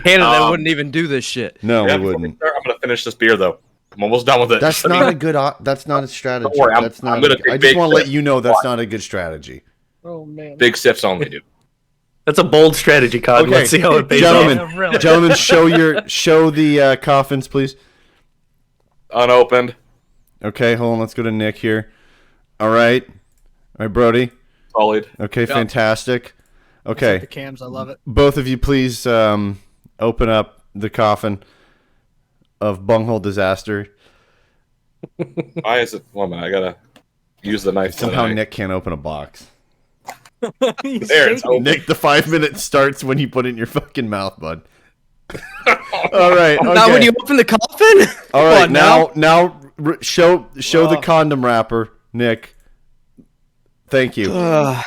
Canada wouldn't even do this shit. No, Yeah, we before we wouldn't. start, I'm gonna finish this beer though. I'm almost done with it. That's not a good. That's not a strategy. Don't worry, That's not. I'm gonna take I just big want to let sips. you know that's not a good strategy. Oh man. Big sips only, dude. That's a bold strategy, Cod. Okay. Let's see how it pays Gentlemen, off. Yeah, really. Gentlemen, show the coffins, please. Unopened. Okay, hold on. Let's go to Nick here. All right, Brody. Solid. Okay, fantastic. Okay, The cams, I love it. both of you, please open up the coffin of bunghole disaster. Why is it? One minute, I gotta use the knife. Somehow tonight. Nick can't open a box. He's There, it's shaking. open. Nick, the 5 minutes starts when you put it in your fucking mouth, bud. All right. Okay. Not when you open the coffin. All Come right. on, Now, show the condom wrapper, Nick. Thank you. Fuck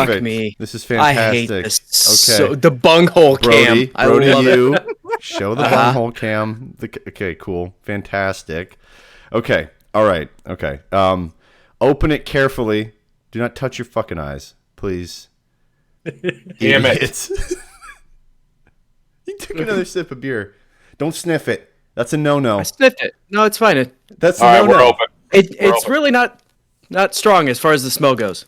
Perfect. me. This is I fantastic. hate this. Okay. So the bunghole Brody, cam. I Brody, love it. you show the bunghole cam. Okay, cool, fantastic. Okay, all right. Okay. Open it carefully. Do not touch your fucking eyes, please. Damn it. Idiots. You took another sip of beer. Don't sniff it. That's a no-no. I sniffed it. No, it's fine. That's a All right, no-no. we're open. It's open. really not strong as far as the smell goes.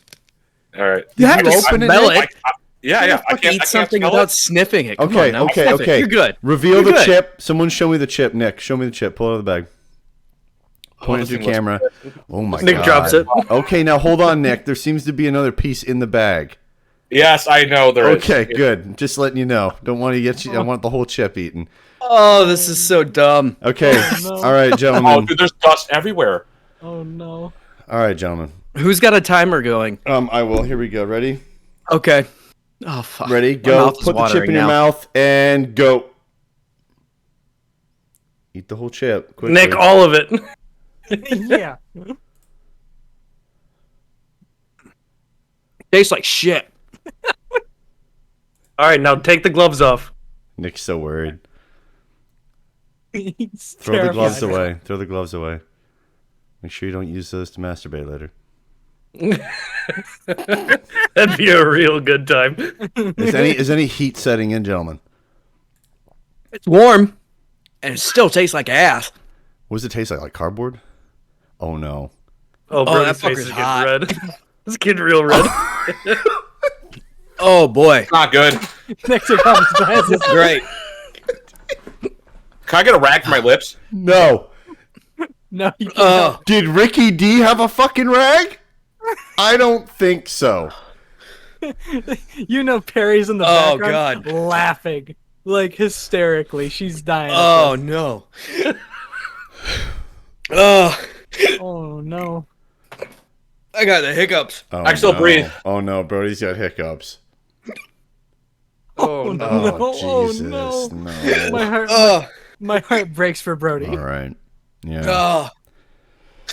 All right. You have to open it, smell Nick? it. Yeah. I can't Eat something smell without it. sniffing it. Come Okay, on now. okay, Sniff it. okay. You're good. Reveal You're the good. chip. Someone show me the chip. Nick, show me the chip. Pull it out of the bag. Point this it to thing your looks camera. Oh my god. Nick drops it. Okay, now hold on, Nick. There seems to be another piece in the bag. Yes, I know there is. Okay, good. Just letting you know. Don't want to get you. I want the whole chip eaten. Oh, this is so dumb. Okay. no. All right, Oh, gentlemen. dude, there's dust everywhere. Oh no. All right, gentlemen. Who's got a timer going? I will. Here we go. Ready? Okay. Oh fuck. Ready? My Go. mouth is Put the chip watering in your now. mouth and go. Eat the whole chip. Quickly. Nick, all of it. Yeah. Tastes like shit. All right, now take the gloves off. Nick's so worried. He's Throw the terrified. gloves away. Throw the gloves away. Make sure you don't use those to masturbate later. That'd be a real good time. Is any heat setting in, gentlemen? It's warm, and it still tastes like ass. What does it taste like? Like cardboard? Oh no. Oh, that Brody's face fucker's is getting hot. red. It's getting real red. Oh boy. Not good. Next to Tom's glasses. Great. Can I get a rag for my lips? No. No, you can't. Oh, Did Ricky D have a fucking rag? I don't think so. You know Perry's in the Oh, background God. laughing. Like hysterically. She's dying. oh no. Oh, Oh no. I got the hiccups. Oh, I can still no. breathe. Oh no, Brody's got hiccups. Oh no. Oh, No, Jesus. no. No. My heart breaks for Brody. All right. Yeah. Oh.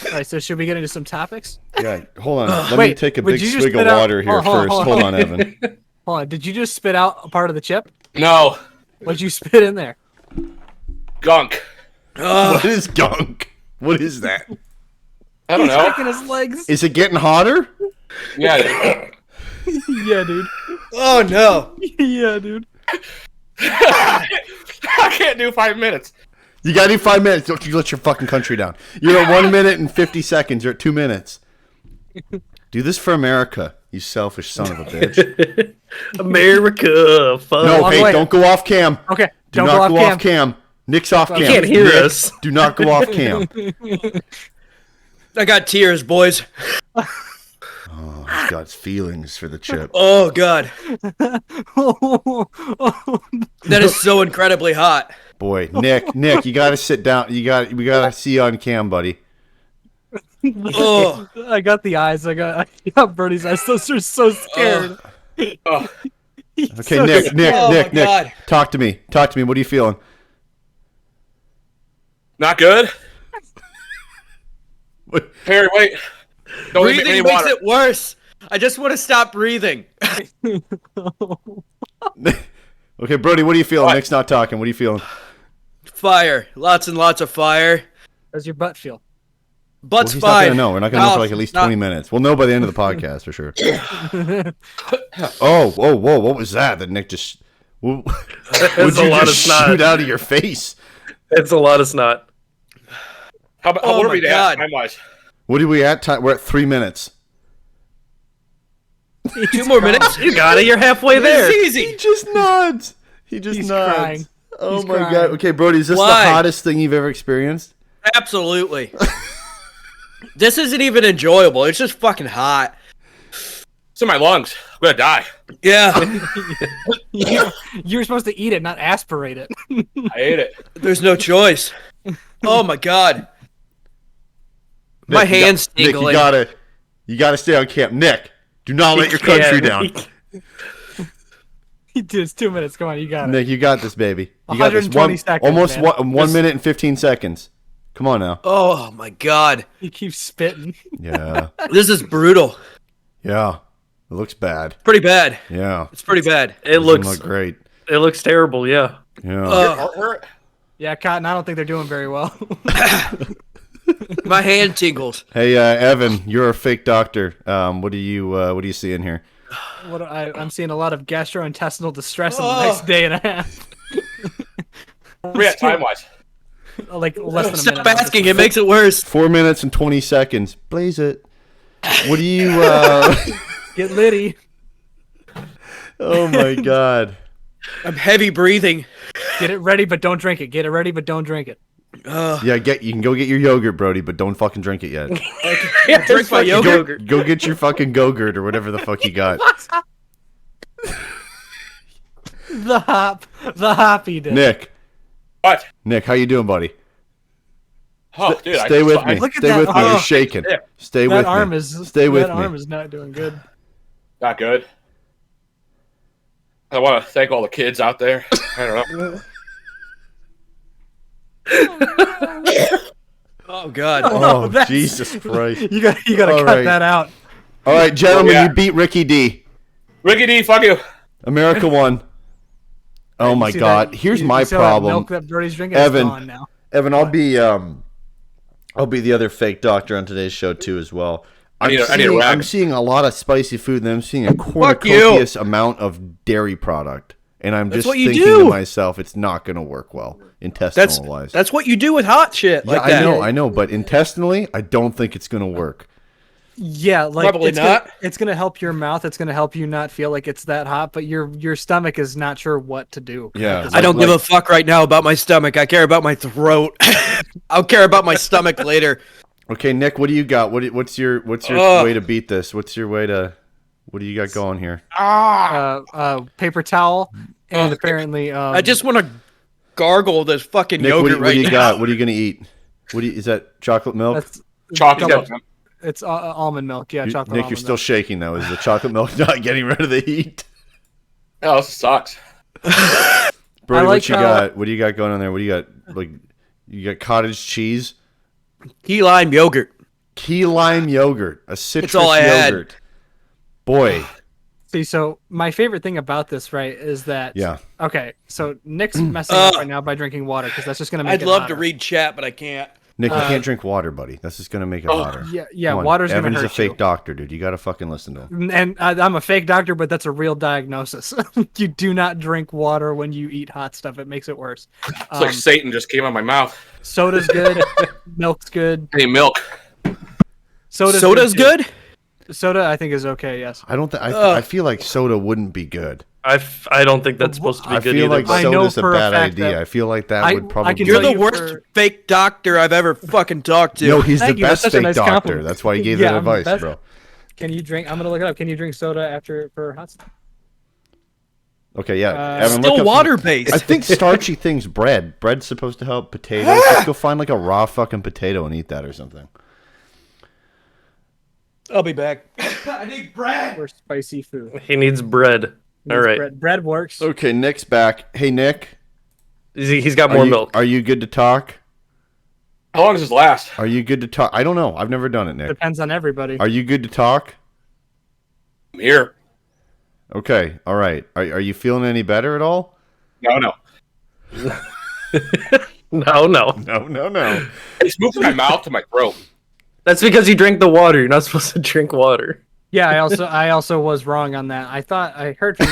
Alright, so should we get into some topics? Yeah. Hold on. Let me Wait, take a would big you just swig of spit out- water here hold on, first. hold Hold on. on, Evan. Hold on, did you just spit out a part of the chip? No. What'd you spit in there? Gunk. What is gunk? What is that? I don't know. Kicking his legs. Is it getting hotter? Yeah. Yeah, dude. Oh no. Yeah, dude. I can't do 5 minutes. You got to do 5 minutes. Don't you let your fucking country down. You're at 1 minute and 50 seconds. You're at 2 minutes. Do this for America, you selfish son of a bitch. America, fuck. No, on, hey, wait. don't go off cam. Okay, Do don't not go off cam. Nick's off cam. can't hear Nick, us. Do not go off cam. I got tears, boys. Oh, he's got feelings for the chip. Oh god. That is so incredibly hot. Boy, Nick, you got to sit down. We got to see you on cam, buddy. Oh. I got the eyes. I got Brody's eyes. Those are so scared. Oh, He's Okay, so Nick, scared. Nick, Oh, Nick, my God. Nick. Talk to me. What are you feeling? not good. What? Perry, wait. Don't leave me Breathing any makes water. it worse. I just want to stop breathing. Okay, Brody, what are you feeling? What? Nick's not talking. What are you feeling? Fire. Lots and lots of fire. How's your butt feel? Butt's He's not fine. gonna know. We're not gonna know for Mouth, like at least not- 20 minutes. We'll know by the end of the podcast for sure. Oh, whoa! What was that? That Nick just. Would That's a you lot of just snot. shoot out of your face? It's a lot of snot. Oh what are my we God. time-wise? What are we at? We're at 3 minutes. 2 more minutes. You got it. You're halfway there. It's He easy. just nods. He just He's nods. crying. Oh He's my crying. god. Okay, Brody, is this Why? the hottest thing you've ever experienced? Absolutely. This isn't even enjoyable. It's just fucking hot. It's in my lungs. I'm gonna die. Yeah. You were supposed to eat it, not aspirate it. I ate it. There's no choice. Oh my God. My Nick, you hands Nick, tingling. you gotta stay on camp. Nick, do not let your country down. Dude, it's 2 minutes. Come on, you got it. Nick, you got this, baby. You got this. 120 seconds, Almost man. 1 minute and 15 seconds. Come on now. Oh my God. He keeps spitting. Yeah. This is brutal. Yeah. It looks bad. Pretty bad. Yeah. It's pretty bad. It Doesn't looks look great. it looks terrible. Yeah. Yeah. Heart hurt? Yeah, Cotton, I don't think they're doing very well. My hand tingles. Hey, Evan, you're a fake doctor. What do you see in here? I'm seeing a lot of gastrointestinal distress in Oh. the next day and a half. Where we at time-wise? Like less than a Stop minute. asking. It makes it worse. 4 minutes and 20 seconds. Blaze it. What do you? Get litty. Oh my God. I'm heavy breathing. Get it ready, but don't drink it. Get it ready, but don't drink it. Yeah, you can go get your yogurt, Brody, but don't fucking drink it yet. Drink my yogurt. Go get your fucking Go-Gurt or whatever the fuck you got. The hoppy did. What? Nick, how you doing, buddy? Oh, dude. Stay with me. Look at Stay that with me. arm. You're shaking. Yeah. Stay That with arm me. is Stay with that me. arm is not doing good. Not good. I want to thank all the kids out there. I don't know. Oh God. Oh, that's- Jesus Christ. You got to All cut right. that out. All right, gentlemen, Yeah. you beat Ricky D. Ricky D, fuck you. America won. Oh You my see God. that- Here's you my see all that problem. Milk that Brody's drinking Evan. is gone now. Evan, I'll be the other fake doctor on today's show too as well. I need a rag. I'm seeing a lot of spicy food, and I'm seeing a you. cornucopious amount of dairy product, and I'm That's just what you thinking do. to myself, it's not going to work well intestinal wise. That's what you do with hot shit Yeah, like that. I know, but intestinally, I don't think it's going to work. Yeah, like Probably it's not. It's gonna help your mouth. It's gonna help you not feel like it's that hot, but your stomach is not sure what to do. Yeah, I don't give a fuck right now about my stomach. I care about my throat. I'll care about my stomach later. Okay, Nick, what do you got? What's your Ugh. way to beat this? What do you got going here? Paper towel, and apparently, I just want to gargle this fucking Nick, yogurt what do you right got? now. What are you going to eat? Is that chocolate milk? that's Chocolate milk. it's almond milk. Yeah, chocolate. Nick, you're almond still milk. shaking though. Is the chocolate milk not getting rid of the heat? Oh, this sucks. Brody, like what you how- got? What do you got going on there? What do you got? Like, you got cottage cheese, Key lime yogurt. key lime yogurt, a citrus all I had. yogurt. Boy, See, so my favorite thing about this, right, is that yeah. Okay, so Nick's messing up right now by drinking water because that's just gonna make I'd it love hotter. to read chat, but I can't. Nick, you can't drink water, buddy. That's just gonna make it hotter. Yeah, Come on. water's gonna Evan's hurt a fake you. doctor, dude. You gotta fucking listen to him. And I'm a fake doctor, but that's a real diagnosis. You do not drink water when you eat hot stuff; it makes it worse. It's like Satan just came out of my mouth. Soda's good, milk's good. I need milk. Soda's too. good? Soda, I think, is okay. Yes. I don't think. I feel like soda wouldn't be good. I don't think that's supposed to be I good feel either. like I know soda's a for a bad fact idea. that- I feel like that I would probably. can You're tell the you worst for- fake doctor I've ever fucking talked to. No, he's Thank the you, that's best such a fake nice doctor. compliment. That's why he gave Yeah, that I'm the advice, best. bro. Can you drink? I'm gonna look it up. Can you drink soda after for hot stuff? Okay, yeah. Evan, Still look up- water based. I think starchy things. Bread's supposed to help potatoes. Just go find like a raw fucking potato and eat that or something. I'll be back. I need bread. Or spicy food. He needs bread. All right. Bread works. Okay, Nick's back. Hey, Nick. He's got more milk. Are you good to talk? How long does this last? Are you good to talk? I don't know. I've never done it, Nick. Depends on everybody. Are you good to talk? I'm here. Okay, all right. Are you feeling any better at all? No. No. No. It's moving my mouth to my throat. That's because you drank the water. You're not supposed to drink water. Yeah, I also was wrong on that. I thought I heard from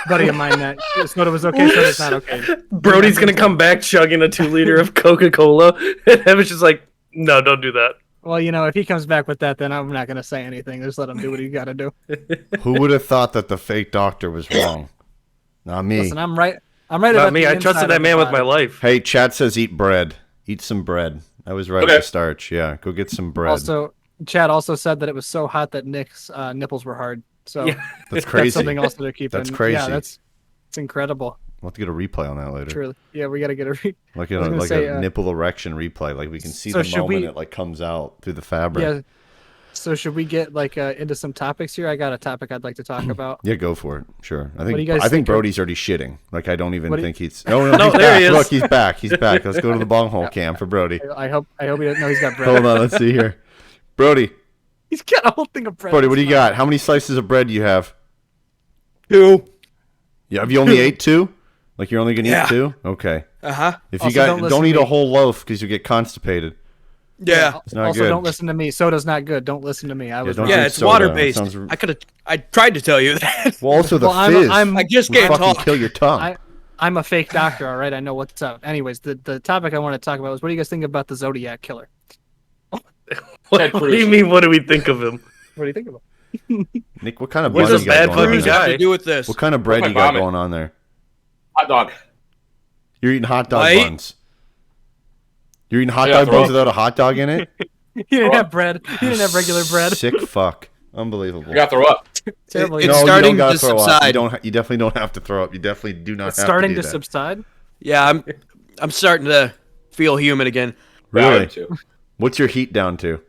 buddy of mine that soda was okay, soda's not okay. Brody's gonna come back chugging a 2-liter of Coca-Cola, and Evan's just like, no, don't do that. Well, if he comes back with that, then I'm not gonna say anything. Just let him do what he got to do. Who would have thought that the fake doctor was wrong? Not me. Listen, I'm right. I'm right Not about me. the I inside trusted of that the man with body. my life. Hey, chat says eat bread. Eat some bread. I was right Okay. at the start. Yeah, go get some bread. Also, Chad also said that it was so hot that Nick's nipples were hard. So Yeah. That's crazy. that's something also to keep. That's in. crazy. Yeah, it's incredible. We'll have to get a replay on that later. Truly. Yeah, we got to get a. Like, I was gonna say, a nipple erection replay. Like we can see so the should moment we- it like comes out through the fabric. Yeah. So should we get into some topics here? I got a topic I'd like to talk about. Yeah, go for it. Sure. I do you think guys I think think of- Brody's already shitting. Like I don't even What do you- think he's. No, No, he's there back. he is. Look, he's back. He's back. Let's go to the bunghole cam for Brody. I hope he doesn't know he's got bread. Hold on. Let's see here. Brody, He's got a whole thing of bread. Brody, what do you got? How many slices of bread do you have? 2. Yeah, have you only ate 2? Like you're only gonna Yeah. eat 2? Okay. Uh-huh. If you Also, got, don't listen don't to eat a me. whole loaf because you get constipated. Yeah. It's not Also, good. don't listen to me. Soda's not good. Don't listen to me. I was don't wrong. Yeah, drink it's soda. water based. Sounds- I tried to tell you that. Well, also the Well, fizz. I just will can't fucking talk. kill your tongue. I'm a fake doctor, all right? I know what's up. Anyways, the topic I want to talk about was what do you guys think about the Zodiac Killer? What do you mean? What do we think of him? What do you think about Nick, what kind of What bread does you got bad going on fucking there? guy- What to do with this? What kind of bread my you got vomit. going on there? Hot dog. You're eating hot dog Right? buns. You're eating hot Yeah, dog throw buns up. without a hot dog in it? He didn't have bread. He didn't have regular bread. Sick fuck. Unbelievable. You got to throw up. Terrible. It's No, you starting don't gotta to throw up. subside. You don't. You definitely don't have to throw up. You definitely do not It's have starting to to do that. subside. Yeah, I'm starting to feel human again. Really? Too. What's your heat down to?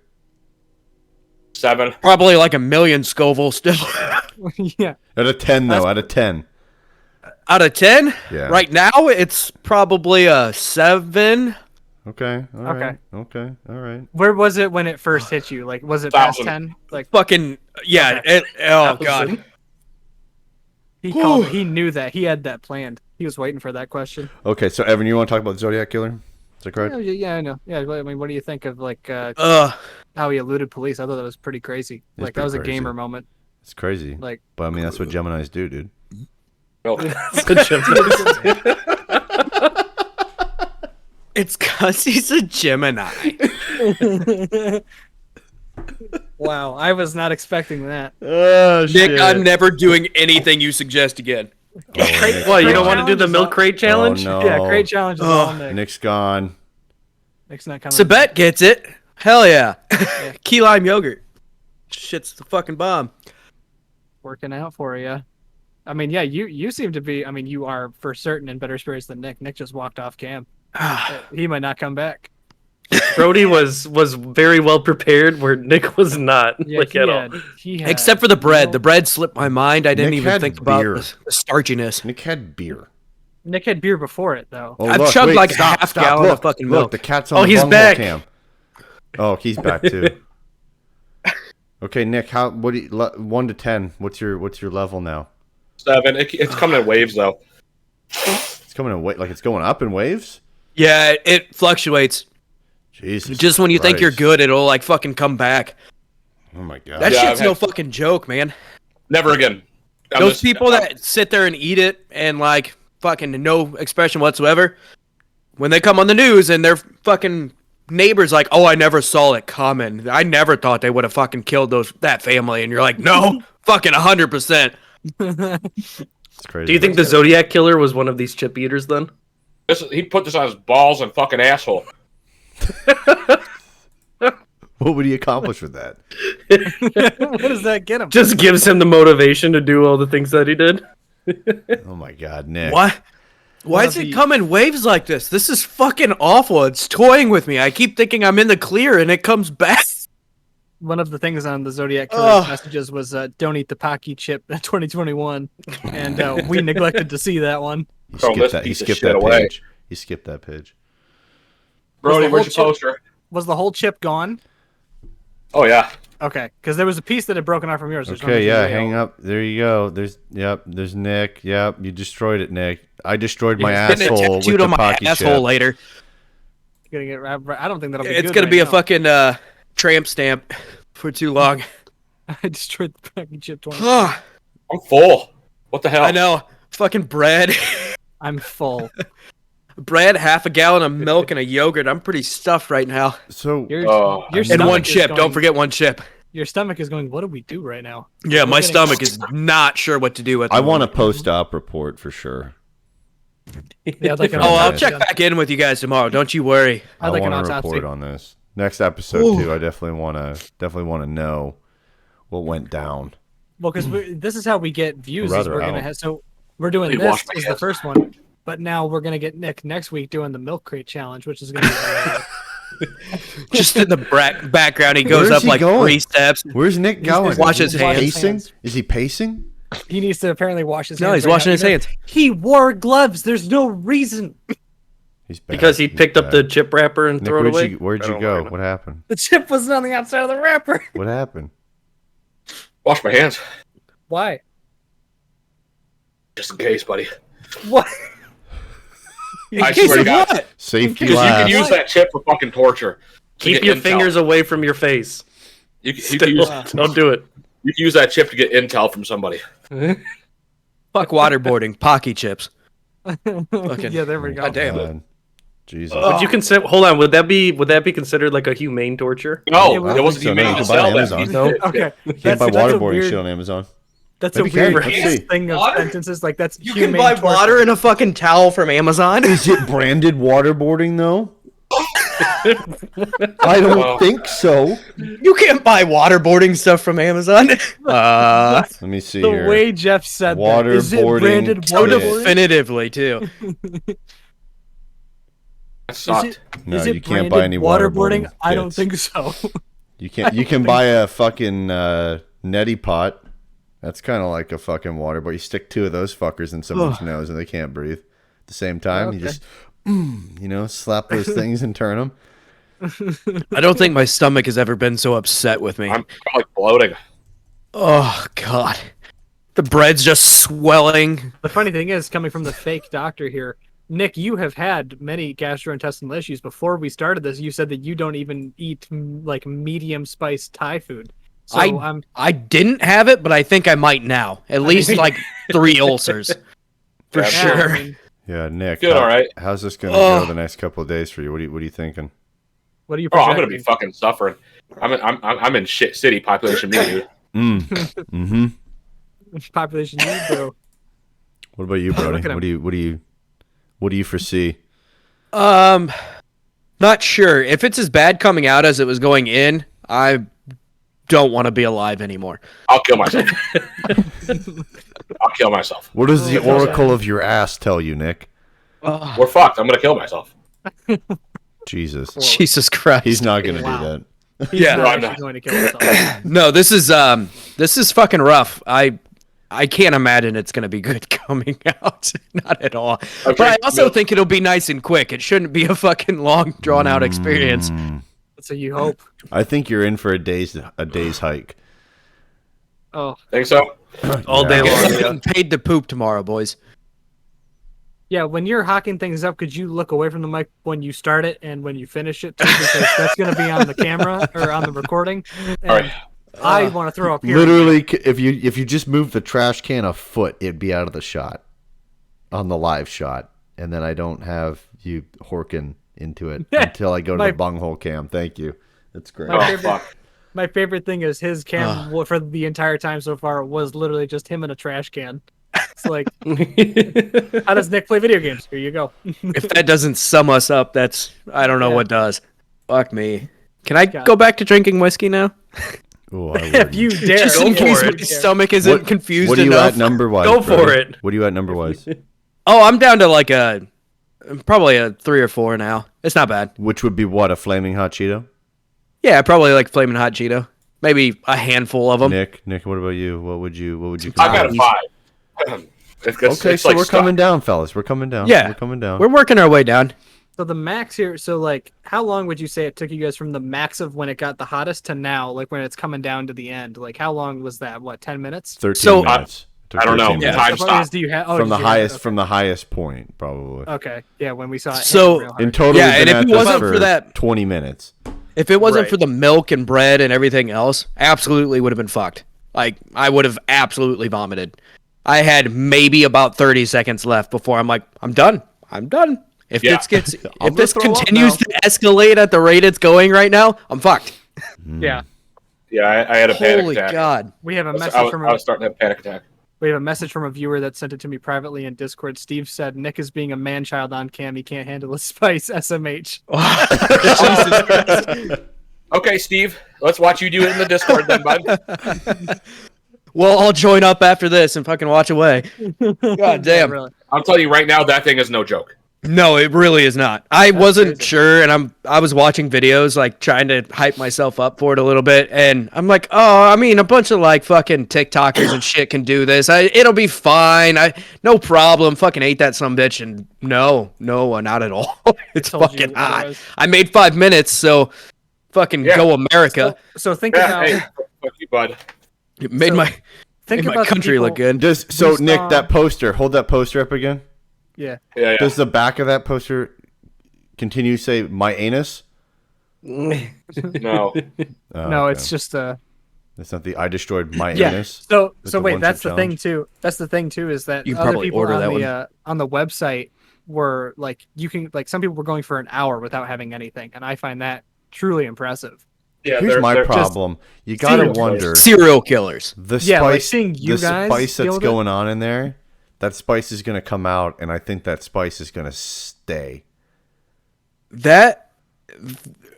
7. Probably like 1,000,000 Scoville still. Yeah. Out of 10, though. Out of 10. Out of 10? Yeah. Right now, it's probably a 7. Okay. All right. Okay. Okay. All right. Where was it when it first hit you? Like, was it past 1,000. 10? Like, Fucking, yeah. Oh, God. he knew that. He had that planned. He was waiting for that question. Okay. So, Evan, you want to talk about Zodiac Killer? Is that correct? Yeah, I know. Yeah, I mean, what do you think of, like, Ugh. how he eluded police? I thought that was pretty crazy. It's Like, that was a pretty gamer crazy. moment. It's crazy. Like, But I mean, that's what Geminis do, dude. Milk. It's because he's a Gemini. wow, I was not expecting that. Oh, Nick, I'm never doing anything you suggest again. What, you don't want to do the milk crate challenge? Oh, no. Yeah, great challenge. Oh, Nick. Nick's gone. Nick's not coming. Sabette gets it. Hell yeah. Key lime yogurt. Shit's the fucking bomb. Working out for you. I mean, yeah, you seem to be. I mean, you are for certain in better spirits than Nick. Nick just walked off cam. He might not come back. Brody was very well prepared, where Nick was not, Yeah, like at all. he had Except for the bread. no- The bread slipped my mind. I didn't Nick even had think about beer. the starchiness. Nick had beer. Nick had beer before it though. Oh, I've look, chugged wait, like stop, half stop, gallon look, of fucking look, milk. the cat's on Oh, the he's bunghole back. cam. Oh, he's back too. Okay, Nick, how? What? 1 to 10. What's your level now? 7. It's coming in waves though. It's coming in like it's going up in waves. Yeah, it fluctuates. Jesus. Just when you think you're Christ. good, it'll like fucking come back. Oh my god. That Yeah, shit's I've no had- fucking joke, man. Never again. Those people that sit there and eat it and like fucking no expression whatsoever, when they come on the news and their fucking neighbors like, oh, I never saw it coming. I never thought they would have fucking killed that family. And you're like, no, fucking 100%. It's crazy. Do you think the Zodiac Killer was one of these chip eaters then? He put this on his balls and fucking asshole. What would he accomplish with that? What does that get him? Just gives him the motivation to do all the things that he did. Oh my god, Nick. What? Why does it come in waves like this? This is fucking awful. It's toying with me. I keep thinking I'm in the clear and it comes back. One of the things on the Zodiac Killer's Ugh. messages was don't eat the Paqui chip 2021, and we neglected to see that one. He Throw skipped this that. He piece of skipped shit that away. page. He skipped that page. Brody, the where's your whole poster? Was the whole chip gone? Oh yeah. Okay, because there was a piece that had broken off from yours. There's no Okay, reason yeah, to hang yell. up. There you go. There's Nick. Yep, you destroyed it, Nick. I destroyed my Getting a asshole with tattooed the on my Paqui asshole chip. later. Gonna get. I don't think that'll be. It's good gonna right be a now. fucking tramp stamp for too long. I destroyed the Paqui chip 20. I I'm full. What the hell? know. fucking bread. I'm full. Bread, half a gallon of milk, and a yogurt. I'm pretty stuffed right now. So Your And stomach one is chip. going- Don't forget one chip. Your stomach is going, what do we do right now? Yeah, my getting- stomach is not sure what to do with. I want a post-op report for sure. Yeah, I'd like an Oh, I'll autopsy check on- back in with you guys tomorrow. Don't you worry. I'd I like an want a autopsy. report on this next episode too. I definitely want to know what went down. Well, because this is how we get views. Is Rather we're gonna out. have so we're doing Hey, this wash my is the hands. first one, but now we're gonna get Nick next week doing the milk crate challenge, which is gonna be Just in the background, he goes Where's up he like going? 3 steps. Where's Nick going? Wash his Is he hands. pacing? Is he pacing? he needs to apparently wash his hands. No, he's right washing now, his even hands. though He wore gloves. There's no reason. He's bad. Because he He's picked up bad. the chip wrapper and Nick, threw it away. where'd I you don't go? know. What happened? The chip was on the outside of the wrapper. What happened? Wash my hands, Why? just in case, buddy. What? I swear to God. What? Safety Because you can last. use that chip for fucking torture. To Keep get your intel. fingers away from your face. You can Still, use, don't do it. you can use that chip to get intel from somebody. Fuck waterboarding. Paqui chips. Fucking- Yeah, there we go. God damn. God. Jesus. Would you consider? Hold on. Would that be considered like a humane torture? No, Yeah, well, it wasn't so humane no, to you can buy sell it on that Amazon. piece No. of shit. Okay, Can't buy that's a waterboarding weird- shit on Amazon. That's Maybe a weird you can. Let's see. thing of Water? sentences. Like that's You humane can buy torture. water in a fucking towel from Amazon. Is it branded waterboarding though? I don't Well. think so. You can't buy waterboarding stuff from Amazon. Let me see The here. way Jeff said that. Is it Waterboarding branded so kit. waterboarding? definitively too. That sucked. Is it, No, is it you can't buy any branded waterboarding I don't kits. think so. You can't. You can buy a fucking neti pot. That's kind of like a fucking water, but you stick 2 of those fuckers in someone's nose and they can't breathe. At the same time, you Okay. just, slap those things and turn them. I don't think my stomach has ever been so upset with me. I'm probably bloating. Oh god. The bread's just swelling. The funny thing is, coming from the fake doctor here, Nick, you have had many gastrointestinal issues. Before we started this, you said that you don't even eat like medium spiced Thai food. So I'm I didn't have it, but I think I might now. At least like 3 ulcers. For Yeah, sure. I mean, Yeah, Nick. Feeling all right. How's this gonna Oh. go the next couple of days for you? What are you thinking? what are you? Oh, I'm gonna be projecting? fucking suffering. I'm in shit city population media. Mm-hmm. Population need, bro. What about you, Brody? Look at him. What do you foresee? Not sure. If it's as bad coming out as it was going in, I don't want to be alive anymore. I'll kill myself. I'll kill myself. What does the oracle of your ass tell you, Nick? We're fucked. I'm gonna kill myself. Jesus. Jesus Christ. He's not gonna Wow. do that. He's Yeah. not I'm actually not. going to kill himself. No, this is fucking rough. I can't imagine it's gonna be good coming out. Not at all. Okay, But I also milk. think it'll be nice and quick. It shouldn't be a fucking long, drawn out experience. So you hope. I think you're in for a day's hike. Oh, Think so? All day I'm long. Yeah. getting paid to poop tomorrow, boys. yeah. When you're hawking things up, could you look away from the mic when you start it and when you finish it too? Because that's going to be on the camera or on the recording. And All right. I want to throw up here. Literally, if you just move the trash can a foot, it'd be out of the shot on the live shot, and then I don't have you horking into it until I go to My- the bunghole cam. Thank you. That's great. My Oh favorite- fuck. My favorite thing is his cam for the entire time so far was literally just him in a trash can. It's like, how does Nick play video games? Here you go. If that doesn't sum us up, I don't know Yeah. what does. Fuck me. Can I God. go back to drinking whiskey now? Oh, I If wouldn't. you dare. Just Go in for case it. my stomach isn't What- confused What are you enough. at number wise? Go for Brody? it. What are you at number wise? Oh, I'm down to like probably a 3 or 4 now. It's not bad. Which would be what, a flaming hot Cheeto? Yeah, probably like flaming hot Cheeto. Maybe a handful of them. Nick, what about you? What would you? I'm at a consider? 5. Okay, so like we're stuck. coming down, fellas. We're coming down. Yeah. we're coming down. We're working our way down. So the max here, so like, how long would you say it took you guys from the max of when it got the hottest to now, like when it's coming down to the end? Like, how long was that? What, 10 minutes? 13 So- minutes. Took I don't know. 13 Yeah. minutes. Time The problem is, stop. do you have from the did you have- highest okay. from the highest point, probably. Okay, yeah, when we saw it. So, hit real hard. In total, Yeah, we've been and if at it this wasn't for for that- 20 minutes. If it wasn't Right. for the milk and bread and everything else, absolutely would have been fucked. Like, I would have absolutely vomited. I had maybe about 30 seconds left before I'm like, I'm done. If Yeah. I'm this gonna throw up continues now. to escalate at the rate it's going right now, I'm fucked. Yeah, Yeah, I had a panic Holy attack. God. we have a I was, message I was, from I was starting to have a panic attack. we have a message from a viewer that sent it to me privately in Discord. Steve said Nick is being a man child on cam. He can't handle his spice. SMH. Jesus Christ. Okay, Steve, let's watch you do it in the Discord then, bud. Well, I'll join up after this and fucking watch away. God damn. Yeah, really. I'll tell you right now, that thing is no joke. No, it really is not. I wasn't crazy. sure, and I was watching videos, like trying to hype myself up for it a little bit, and I'm like, oh, I mean, a bunch of like fucking TikTokers and shit can do this. It'll be fine. No problem. Fucking ate that some bitch, and no, not at all. It's Told you fucking hot. otherwise. I made 5 minutes, so fucking Yeah. go America. So think Yeah, about hey, fuck you, bud. It made so my think made about my the country look people- good. So We Nick, saw- that poster, hold that poster up again. Yeah. Yeah, yeah. Does the back of that poster continue to say my anus? No. Oh, No, okay. it's just It's not the I destroyed my Yeah. anus. So That's so a wait, one-chip that's the thing challenge. too. That's the thing too is that You can other probably people order on that the on the website were like you can like some people were going for an hour without having anything, and I find that truly impressive. Yeah, Here's my they're problem. You gotta serial wonder Serial killers. the Yeah, like spice, seeing you the guys spice deal that's with it. going on in there. That spice is gonna come out, and I think that spice is gonna stay. That,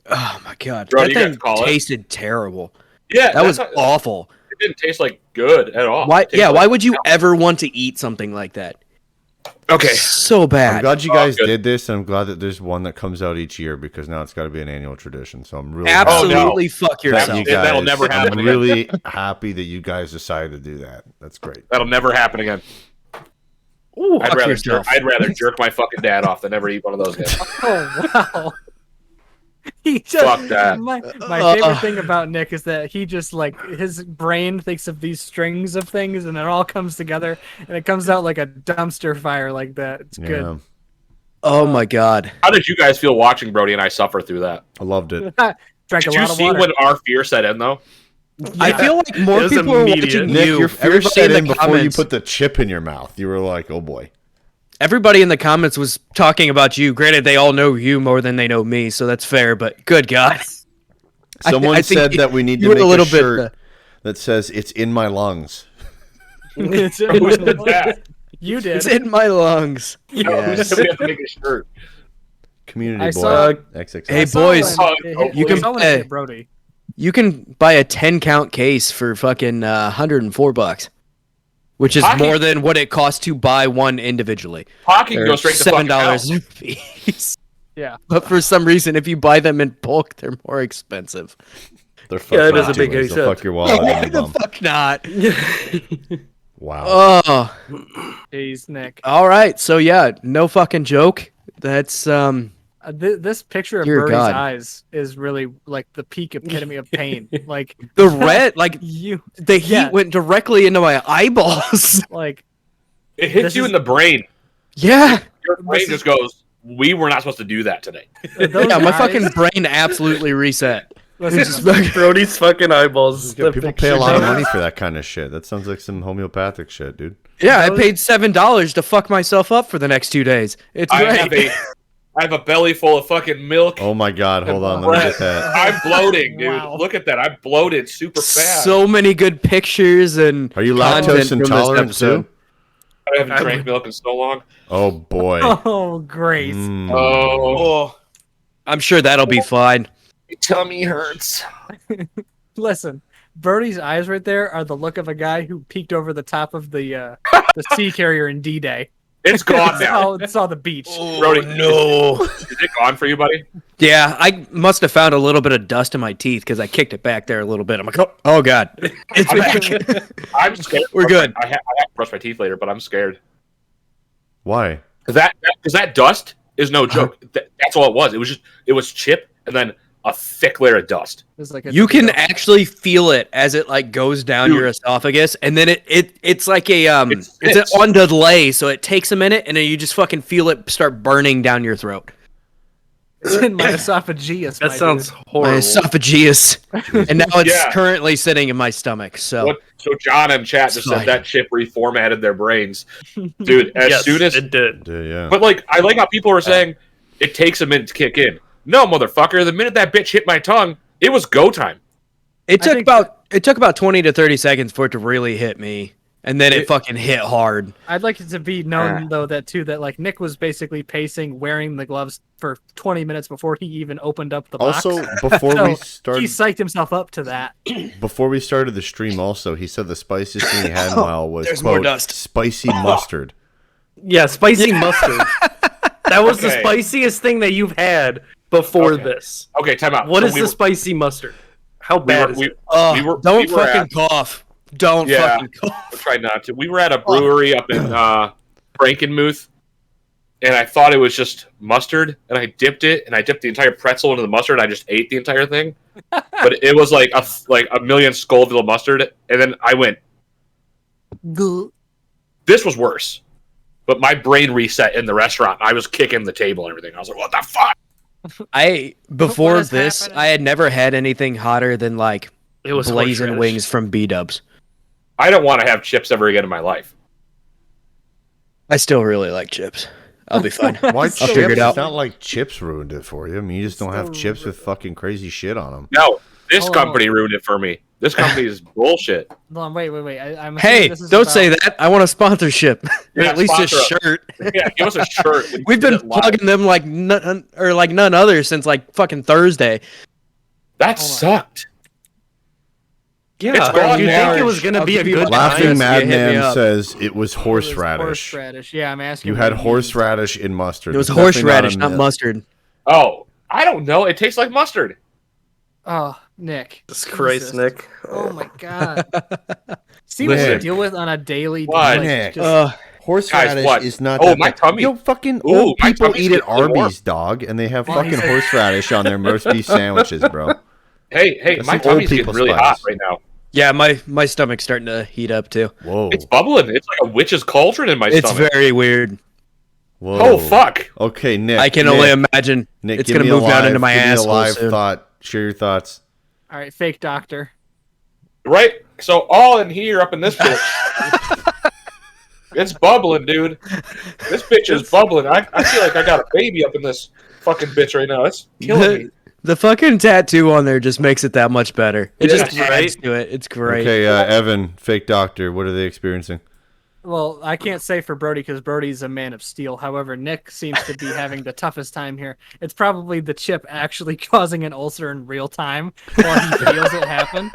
oh my God, Bro, that you guys thing call it? tasted terrible. Yeah, That was not- awful. It didn't taste like good at all. Why? It tasted Yeah, like- why would you ever want to eat something like that? Okay. So I'm bad. glad you Oh, guys good. did this, and I'm glad that there's one that comes out each year because now it's got to be an annual tradition. So I'm really Absolutely fuck happy that yourself. you Yeah, that'll guys- never happen I'm again. really happy that you guys decided to do that. That's great. That'll never happen again. Ooh, I'd fuck rather yourself. jerk my fucking dad off than ever eat one of those again. Oh wow. He just, Fuck that. My favorite thing about Nick is that he just like his brain thinks of these strings of things and it all comes together and it comes out like a dumpster fire like that. It's Yeah, good. Oh my God. How did you guys feel watching Brody and I suffer through that? I loved it. Drank Did a you lot of see water. when our fear set in though? I feel like more It was people are immediate. watching Nick, you. your fear Everybody set in in the before you comments- put the chip in your mouth. You were like, "Oh boy." Everybody in the comments was talking about you. Granted, they all know you more than they know me, so that's fair. But good God, Someone I think said that we need you to were make a little a shirt bit. that says "It's in my lungs." It's Who did that? You did. It's in my lungs. Who Yes. said we have to make a shirt? Community I boy. saw- XXX. Hey, I saw boys, when Oh, it oh, hit- you I can- saw when it hit Brody. You can buy a 10-count case for fucking $104, which is Paqui- more than what it costs to buy one individually. Paqui can They're go straight to fucking hell. $7 a piece. Yeah. But for some reason, if you buy them in bulk, they're more expensive. They're Yeah, it fucking is a big anyways. They'll accept. fuck your wallet Why in the the bum. fuck not? Wow. Oh, Jeez, Nick. all right. So yeah, no fucking joke. That's This picture of Dear Brody's God. eyes is really like the peak epitome of pain. Like the red. Like you, the heat Yeah. went directly into my eyeballs. like It hits This you is- in the brain. Yeah. Your brain just goes, "We were not supposed to do that today." those Yeah, my eyes- fucking brain absolutely reset. listen, Brody's fucking eyeballs. Yeah, The people picture pay a lot of shows. money for that kind of shit. That sounds like some homeopathic shit, dude. Yeah, I paid $7 to fuck myself up for the next 2 days. It's I great. have a belly full of fucking milk. Oh my god, hold on, let me get that. I'm bloating, dude. Wow. Look at that. I'm bloated super fast. So many good pictures and Are you content lactose from this intolerant episode. too? I haven't drank milk in so long. Oh boy. oh great. Mm. Oh, I'm sure that'll be fine. my tummy hurts. Listen, Brody's eyes right there are the look of a guy who peeked over the top of the sea carrier in D-Day. It's gone now. Saw the beach. Brody, no. Is it gone for you, buddy? Yeah, I must have found a little bit of dust in my teeth because I kicked it back there a little bit. I'm like, oh god, it's back. I'm scared. We're good. I have to brush my teeth later, but I'm scared. Why? Because that dust is no joke. That's all it was. It was chip and then a thick layer of dust. It's like a You can torpedo. actually feel it as it like goes down Dude. your esophagus, and then it's like a It's- it's on delay, so it takes a minute, and then you just fucking feel it start burning down your throat. It's in my esophagus. That my sounds dude. My horrible. esophagus, and now it's Yeah. currently sitting in my stomach. So So John in chat just It's said fine. that chip reformatted their brains, dude. As Yes, soon as, it did. Yeah. but like, I like how people are saying it takes a minute to kick in. No, motherfucker. The minute that bitch hit my tongue, it was go time. it I took think about 20 to 30 seconds for it to really hit me, and then it fucking hit hard. I'd like it to be known though that like Nick was basically pacing, wearing the gloves for 20 minutes before he even opened up the box. Also, before So, we he started, psyched himself up to that. before we started the stream, also he said the spiciest thing he had in a while was There's more quote, dust. spicy mustard. Yeah, spicy mustard. That was the Okay. spiciest thing that you've had before Okay. this. Okay, time out. What So is we the were- spicy mustard? How we bad were- is we- it? Don't we were fucking at- cough. Don't Yeah. fucking cough. I'll try not to. We were at a brewery up in Frankenmuth, and I thought it was just mustard, and I dipped it, and I dipped the entire pretzel into the mustard, and I just ate the entire thing. But it was like a million Scoville mustard, and then I went, this was worse. But my brain reset in the restaurant. I was kicking the table and everything. I was like, what the fuck? Before is this, happening? I had never had anything hotter than like It was blazing horseradish. wings from B-dubs. I don't want to have chips ever again in my life. I still really like chips. I'll be fine. Why I'll chips? figure it out. It's not like chips ruined it for you. I mean, you just don't have chips with fucking crazy shit on them. No, this Oh. company ruined it for me. This company is bullshit. Hold on, wait. I'm assuming Hey, this is don't about- say that. I want a sponsorship. Yeah, At least a sponsor us. shirt. Yeah, give us a shirt. We've been plugging them like none other since like fucking Thursday. That Hold on. sucked. Yeah, It's gone you now. think it was gonna I'll be a give you good my- Laughing Yes, time? you hit me Madman up. says it was It was horseradish. Horseradish. Yeah, I'm asking. You what had it means. horseradish in mustard. It was It's definitely horseradish, a not myth. mustard. Oh, I don't know. It tastes like mustard. Oh, Nick. Jesus Christ, Jesus. Nick. Oh my god. See what we Nick. deal with on a daily. What? like, Nick. just- Horseradish Guys, what? is not. Oh, that my bad. tummy. Yo, fucking Ooh, old my people tummy's eat at getting warm. Arby's, dog, and they have Oh, fucking he's a- horseradish on their roast beef sandwiches, bro. Hey, That's my some old tummy's getting people really spice. hot right now. Yeah, my stomach's starting to heat up too. Whoa, It's bubbling. It's like a witch's cauldron in my It's stomach. very weird. whoa. Oh, fuck. Okay, Nick. I can Nick, only imagine Nick, it's give gonna me a move down live- into my give me a asshole live soon. thought. Share your thoughts. All right, fake doctor. Right? So all in here up in this bitch. It's bubbling, dude. This bitch is bubbling. I feel like I got a baby up in this fucking bitch right now. It's killing me. The fucking tattoo on there just makes it that much better. It just Yeah, adds to it. It's great. Okay, Evan, fake doctor. What are they experiencing? Well, I can't say for Brody because Brody's a man of steel. However, Nick seems to be having the toughest time here. It's probably the chip actually causing an ulcer in real time while he feels it happen,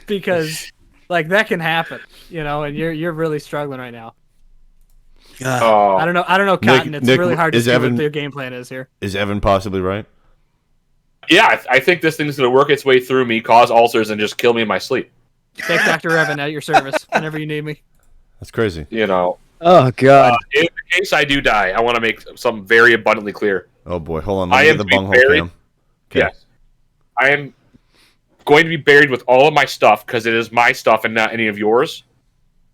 because like that can happen, and you're really struggling right now. God. Oh, I don't know, Cotton. It's Nick, really hard to is see Evan- what their game plan is here. Is Evan possibly right? yeah. I think this thing's gonna work its way through me, cause ulcers, and just kill me in my sleep. Fake Dr. Evan at your service whenever you need me. That's crazy. You know. Oh god. In the case I do die, I want to make something very abundantly clear. Oh boy, hold on. I Let me am get the being bunghole buried. cam. Okay. Yes. I am going to be buried with all of my stuff because it is my stuff and not any of yours.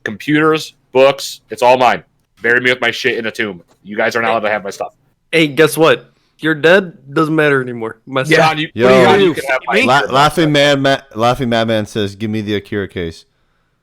Computers, books, it's all mine. Bury me with my shit in a tomb. You guys are not allowed to have my stuff. Hey, guess what? You're dead. Doesn't matter anymore. My Yeah. John, you, Yo. John, you can have my Laughing Madman says, "Give me the Akira case."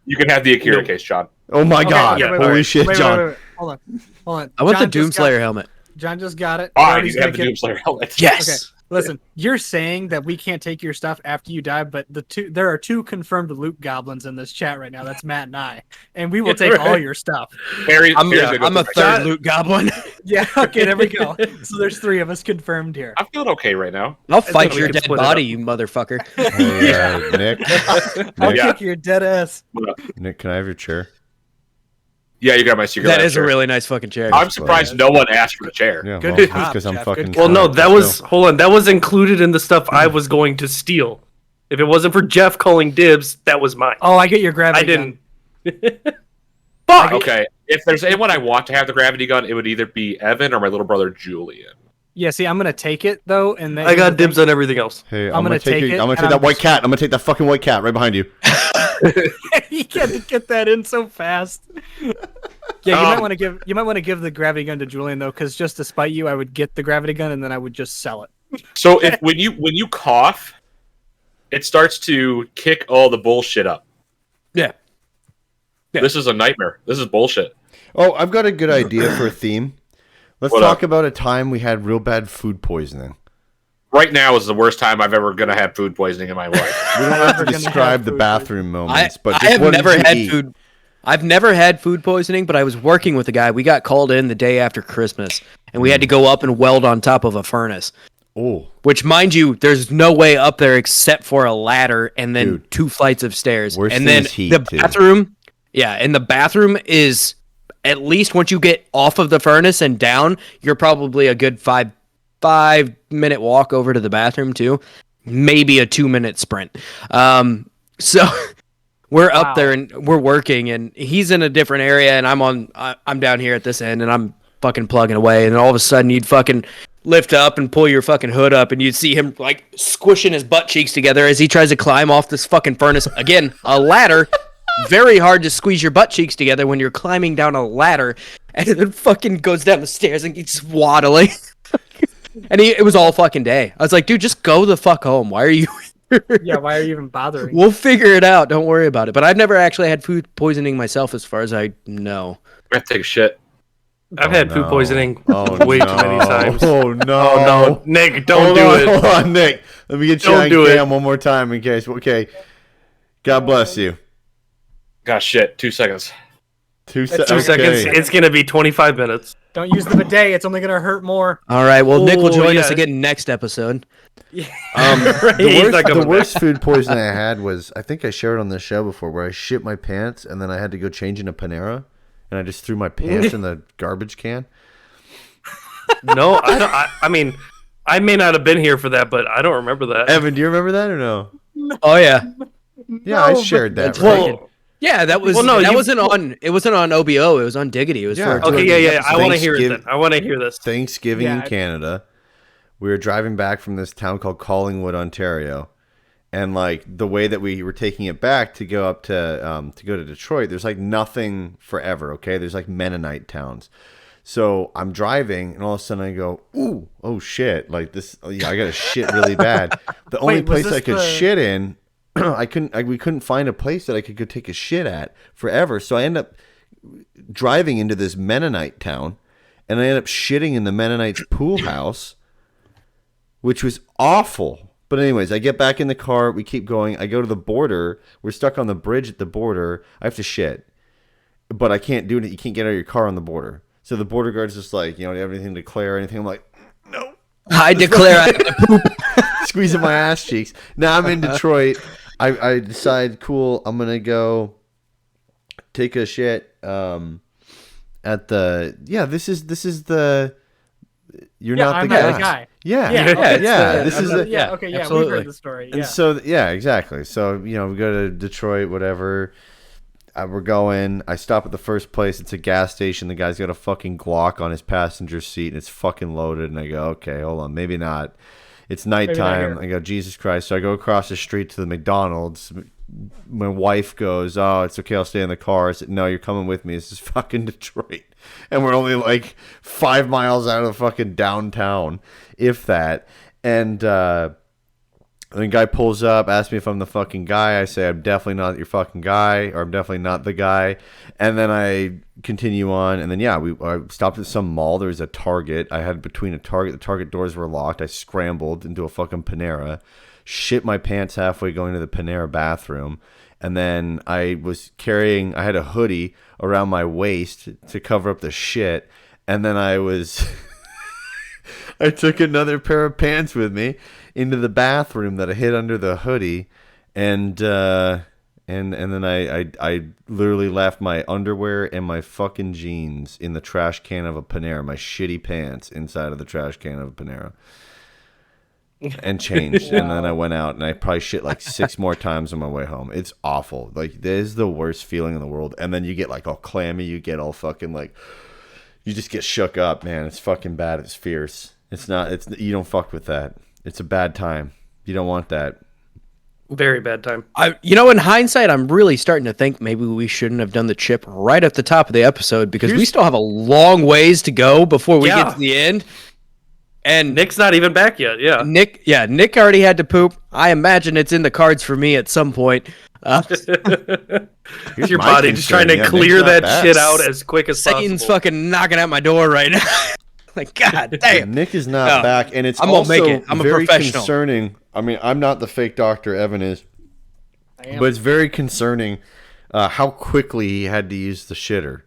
You can have the Akira case, John. Oh my god! yeah, wait, Holy wait, shit, wait, John! wait. Hold on. I want John the just got- Doomslayer helmet. John just got it. Fine, Brody's you can have gonna the Doomslayer helmet. Yes. Listen, you're saying that we can't take your stuff after you die, but there are two confirmed loot goblins in this chat right now. That's Matt and I, and we will take all your stuff. Harry, I'm Harry's gonna go a through my third shit. loot goblin. Yeah, okay, there we go. So there's three of us confirmed here. I'm feeling okay right now. I'll fight we your can dead split it body, up. you motherfucker. Hey, Nick, I'll Yeah. kick your dead ass. Nick, can I have your chair? Yeah, you got my secret. That lab is a chair. really nice fucking chair. I'm surprised no one asked for the chair. Yeah, Good well, job, because I'm Jeff, fucking. good Well, no, tired. that Let's was go. hold on. That was included in the stuff I was going to steal. If it wasn't for Jeff calling dibs, that was mine. Oh, I get your I gravity gun. didn't. Fuck. Okay, if there's anyone I want to have the gravity gun, it would either be Evan or my little brother Julian. Yeah, see, I'm gonna take it though, and then I got dibs on everything else. Hey, I'm gonna take it, I'm gonna and take I'm that white just- cat. I'm gonna take that fucking white cat right behind you. You can't get that in so fast. Yeah, you might want to give the gravity gun to Julian though, because just to spite you, I would get the gravity gun and then I would just sell it. So when you cough, it starts to kick all the bullshit up. Yeah. This is a nightmare. This is bullshit. Oh, I've got a good idea for a theme. Let's What talk up? about a time we had real bad food poisoning. Right now is the worst time I've ever gonna have food poisoning in my life. We don't have to We're gonna describe have the food bathroom I, moments, but I just have what did never you had eat? food. I've never had food poisoning, but I was working with a guy. We got called in the day after Christmas, and we had to go up and weld on top of a furnace. Oh, Which, mind you, there's no way up there except for a ladder and then Dude. 2 flights of stairs. Worst And thing then is heat, the too. bathroom, yeah, and the bathroom is at least once you get off of the furnace and down, you're probably a good 5 minute walk over to the bathroom too, maybe a 2 minute sprint. So we're Wow. up there and we're working, and he's in a different area, and I'm down here at this end, and I'm fucking plugging away, and all of a sudden you'd fucking lift up and pull your fucking hood up, and you'd see him like squishing his butt cheeks together as he tries to climb off this fucking furnace. Again, a ladder. Very hard to squeeze your butt cheeks together when you're climbing down a ladder, and then fucking goes down the stairs and keeps waddling. And it was all fucking day. I was like, dude, just go the fuck home. Why are you here? Yeah, why are you even bothering? We'll figure it out. Don't worry about it. But I've never actually had food poisoning myself, as far as I know. I have to take a shit. I've had food no. poisoning Oh, way no. too many times. Oh no! Oh no, Nick, don't Hold do on, it. Hold on, Nick. Let me get you Don't on do it. cam one more time in case. Okay. God bless you. Gosh, shit. 2 seconds. 2 That's 2 seconds. seconds. It's gonna be 25 minutes. Don't use the bidet. It's only gonna hurt more. All right. Well, Nick will Oh, join us yeah. again next episode. Right, The he's worst, not coming worst food poisoning I had was, I think I shared on this show before, where I shit my pants and then I had to go change into Panera, and I just threw my pants in the garbage can. No, I don't. I mean, I may not have been here for that, but I don't remember that. Evan, do you remember that or no? Oh yeah. Yeah, I shared that. That's Right? Well, Yeah, that was. Well, no, that you- wasn't on. It wasn't on OBO. It was on Diggity. It was Yeah. for. okay, yeah. I want to hear it Thanksgiving- then. I want to hear this. Thanksgiving in Yeah. Canada, we were driving back from this town called Collingwood, Ontario, and like the way that we were taking it back to go up to go to Detroit, there's like nothing forever. Okay, there's like Mennonite towns. So I'm driving, and all of a sudden I go, "Ooh, oh shit!" Like this, yeah, I got to shit really bad. The only Wait, was place I this could the- shit in, we couldn't find a place that I could go take a shit at forever. So I end up driving into this Mennonite town, and I end up shitting in the Mennonites' pool house, which was awful. But anyways, I get back in the car. We keep going. I go to the border. We're stuck on the bridge at the border. I have to shit, but I can't do it. You can't get out of your car on the border. So the border guard's just like, do you have anything to declare or anything? I'm like, no. I declare. Squeezing my ass cheeks. Now I'm in Detroit. I decide, cool, I'm going to go take a shit at the, this is the, you're Yeah, not I'm the not guy. the guy. Yeah, Yeah, yeah, okay, this is the, Yeah, okay, yeah, absolutely. we've heard the story. and Yeah. so, yeah, exactly. So, we go to Detroit, whatever. We're going. I stop at the first place. It's a gas station. The guy's got a fucking Glock on his passenger seat, and it's fucking loaded. And I go, okay, hold on, maybe not. It's nighttime. here. I go, Jesus Christ. So I go across the street to the McDonald's. My wife goes, oh, it's okay, I'll stay in the car. I said, no, you're coming with me. This is fucking Detroit. And we're only like 5 miles out of fucking downtown, if that. And the guy pulls up, asks me if I'm the fucking guy. I say, I'm definitely not your fucking guy, or I'm definitely not the guy. And then I continue on. And then, I stopped at some mall. There was a Target. I had between a Target. The Target doors were locked. I scrambled into a fucking Panera, shit my pants halfway going to the Panera bathroom. And then I had a hoodie around my waist to cover up the shit. And then I took another pair of pants with me into the bathroom that I hid under the hoodie, and then I literally left my underwear and my fucking jeans in the trash can of a Panera, my shitty pants inside of the trash can of a Panera, and changed. And then I went out, and I probably shit like 6 more times on my way home. It's awful. Like, this is the worst feeling in the world. And then you get like all clammy, you get all fucking like, you just get shook up, man. It's fucking bad. It's fierce. You don't fuck with that. It's a bad time. You don't want that. Very bad time. In hindsight, I'm really starting to think maybe we shouldn't have done the chip right at the top of the episode, because we still have a long ways to go before we get to the end. And Nick's not even back yet. Yeah. Nick already had to poop. I imagine it's in the cards for me at some point. It's your my body just trying concern. to Yeah, clear Nick's not that back. shit out as quick as Satan's possible. fucking knocking at my door right now. Like, God damn. Nick is not No, back, and it's I'm gonna also make it. I'm a very professional. concerning. I mean, I'm not the fake doctor, Evan is, I am. but it's very concerning how quickly he had to use the shitter.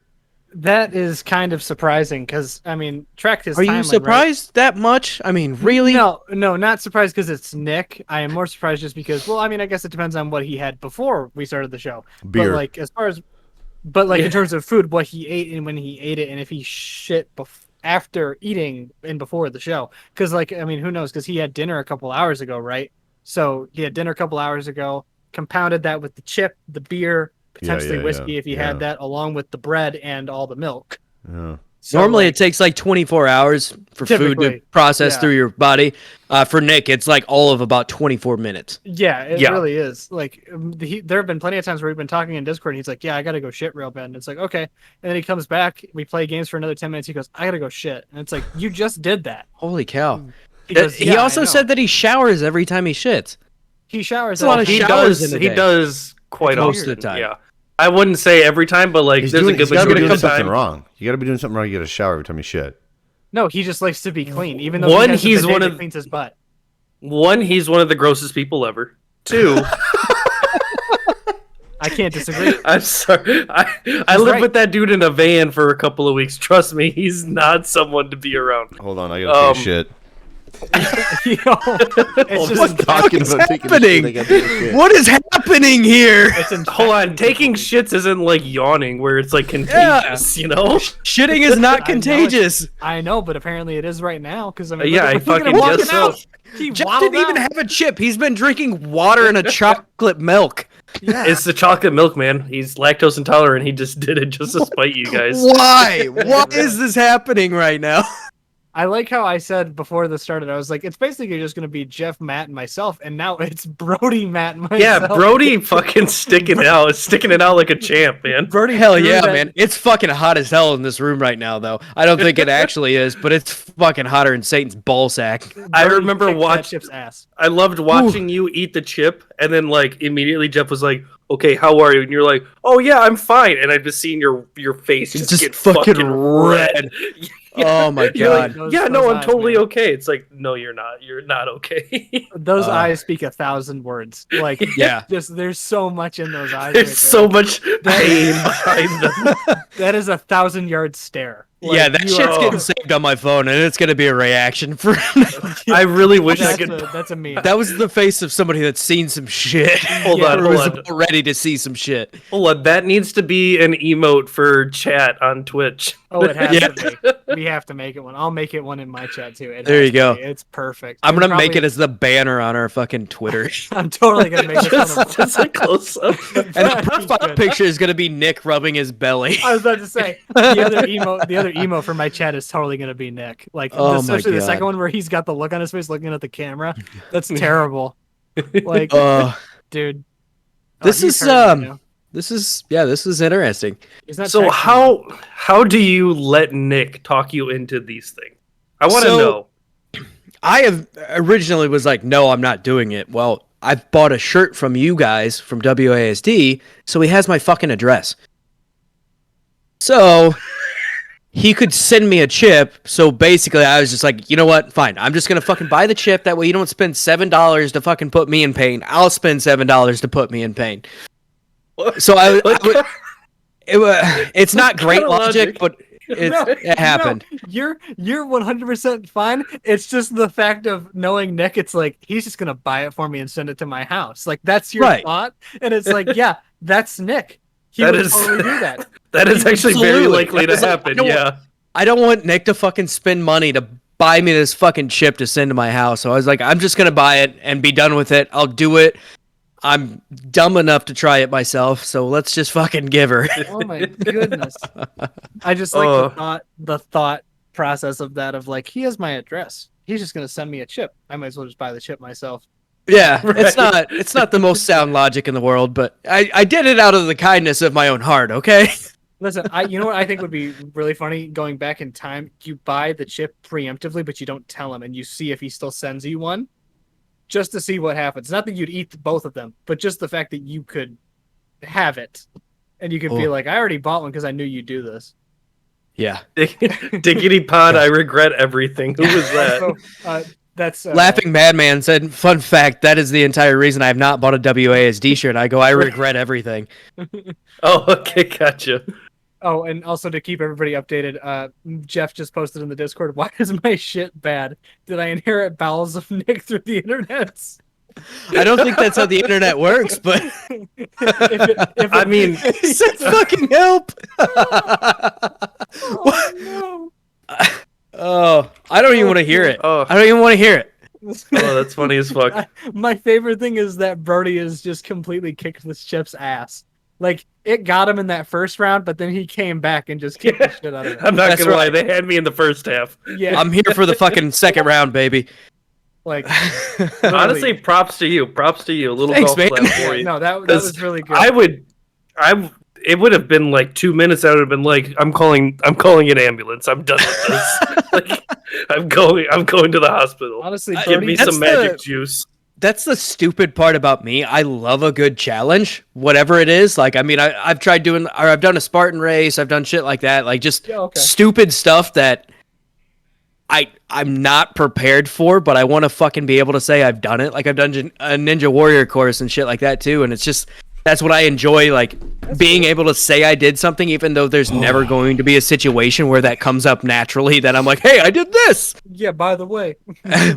That is kind of surprising because I mean, track his. Are you timeline, surprised that much? I mean, right? really? No, not surprised because it's Nick. I am more surprised just because. Well, I mean, I guess it depends on what he had before we started the show. Beer. But like as far as, in terms of food, what he ate and when he ate it, and if he shit after eating and before the show, because like I mean, who knows? Because he had dinner a couple hours ago, right? So he had dinner a couple hours ago. Compounded that with the chip, the beer, potentially whiskey if he had that, along with the bread and all the milk. Yeah. So, Normally like, it takes like 24 hours for food to Typically, process yeah. through your body. For Nick, it's like all of about 24 minutes. yeah, it Yeah. really is. Like there have been plenty of times where we've been talking in Discord and he's like, yeah, I gotta go shit real bad. And it's like, okay. And then he comes back, we play games for another 10 minutes. He goes, I gotta go shit. And it's like, you just did that. Holy cow. He goes, He "Yeah, I also know." said that he showers every time he shits. he showers. That's a lot of He showers does. in a He day. does quite Most often. of the time. Yeah. I wouldn't say every time, but like He's there's a doing, good he's got to be majority doing of the something time. wrong. You got to be doing something wrong. You get a shower every time you shit. No, he just likes to be clean, even though One, he has a he's bidet one that of- cleans his butt. One, he's one of the grossest people ever. Two, I can't disagree. I'm sorry. I He's lived right. with that dude in a van for a couple of weeks. Trust me, he's not someone to be around. Hold on, I got to take a shit. You know, it's just Talking What's about taking a happening? shit, I gotta take a shit. What is happening here? it's infecting Hold on, people. taking shits isn't like yawning, where it's like contagious. You know? Shitting is not I know it. contagious. I know, but apparently it is right now because I mean, Yeah, look I at him fucking walking guess so. out. He Jeff waddled didn't even out. have a chip. He's been drinking water and a chocolate milk. Yeah. It's the chocolate milk, man. He's lactose intolerant. He just did it just to spite you guys. Why? Why is this happening right now? I like how I said before this started, I was like, it's basically just going to be Jeff, Matt, and myself, and now it's Brody, Matt, and myself. Yeah, Brody fucking sticking it out like a champ, man. Brody, Hell threw yeah, that- man. It's fucking hot as hell in this room right now, though. I don't think it actually is, but it's fucking hotter than Satan's ballsack. I Brody remember kicked that watching. Chip's ass. I loved watching you eat the chip, and then like immediately Jeff was like, "Okay, how are you?" And you're like, "Oh yeah, I'm fine." And I've just seen your face just, Just get fucking fucking red. Oh my You're like, god. Those- yeah, those no, I'm eyes, totally man. okay. It's like, no, you're not. You're not okay. Those eyes speak 1,000 words. Like, Yeah. just there's so much in those eyes. There's right so there. much pain behind them. That is 1,000-yard stare. Like, Yeah, that you shit's are- getting saved on my phone, and it's gonna be a reaction for. I really wish I That's could. that's a meme. That was the face of somebody that's seen some shit. Hold Yeah, on, Or hold was on. about ready to see some shit. Hold on. That needs to be an emote for chat on Twitch. Oh, it has Yeah. to be. We have to make it one. I'll make it one in my chat too. It There has you to go. be. It's perfect. I'm And gonna make probably- it as the banner on our fucking Twitter. I'm totally gonna make it. Just a close up. And the profile picture is gonna be Nick rubbing his belly. I was about to say the other emo for my chat is totally gonna be Nick. Like Oh my especially the God. second one where he's got the look on his face looking at the camera. That's terrible. Like, dude. This he's is, hurting right now. This is interesting. He's not So texting me. how do you let Nick talk you into these things? I want to So- know. I have originally was like, no, I'm not doing it. Well, I've bought a shirt from you guys from WASD, so he has my fucking address. So he could send me a chip. So basically, I was just like, you know what? Fine. I'm just gonna fucking buy the chip. That way, you don't spend $7 to fucking put me in pain. I'll spend $7 to put me in pain. So it's not great kinda logic, logic? but it happened. No, you're 100% fine. It's just the fact of knowing Nick. It's like he's just gonna buy it for me and send it to my house. Like that's your Right. thought, and it's like, yeah, that's Nick. He That would is- totally do that. That is actually very Absolutely. likely to It's like, happen. I don't- Yeah. I don't want Nick to fucking spend money to buy me this fucking chip to send to my house. So I was like, I'm just gonna buy it and be done with it. I'll do it. I'm dumb enough to try it myself, so let's just fucking give her. Oh my goodness! I just like the thought process of that. Of like, he has my address. He's just gonna send me a chip. I might as well just buy the chip myself. Yeah, Right. it's not the most sound logic in the world, but I did it out of the kindness of my own heart, okay? Listen, you know what I think would be really funny? Going back in time, you buy the chip preemptively, but you don't tell him, and you see if he still sends you one, just to see what happens. Not that you'd eat both of them, but just the fact that you could have it, and you could be like, I already bought one because I knew you'd do this. Yeah. Diggity Pod, I regret everything. Who was that? So, that's Laughing Madman said, "Fun fact: that is the entire reason I have not bought a WASD shirt." I go, "I regret everything." Oh, okay, gotcha. Oh, and also to keep everybody updated, Jeff just posted in the Discord, "Why is my shit bad? Did I inherit bowels of Nick through the internet?" I don't think that's how the internet works, but I mean, said fucking help. Oh, no. Oh, I don't even want to hear it. Oh. I don't even want to hear it. Oh, that's funny as fuck. My favorite thing is that Brody has just completely kicked this chip's ass. Like, it got him in that first round, but then he came back and just kicked the shit out of it. I'm not That's gonna lie, right. they had me in the first half. Yeah, I'm here for the fucking second round, baby. like, Honestly, props to you. Props to you. A little Thanks, golf man. clap for you. no, that was really good. It would have been like 2 minutes. I would have been like, I'm calling an ambulance. I'm done with this. Like, I'm going to the hospital. Honestly, Give Brody, me that's some magic the- juice. That's the stupid part about me. I love a good challenge, whatever it is. Like, I mean, I've done a Spartan race. I've done shit like that. Like, just Yeah, okay. stupid stuff that I'm not prepared for, but I want to fucking be able to say I've done it. Like, I've done a Ninja Warrior course and shit like that too. And it's just, that's what I enjoy, like, being able to say I did something, even though there's never going to be a situation where that comes up naturally that I'm like, hey, I did this. yeah, by the way.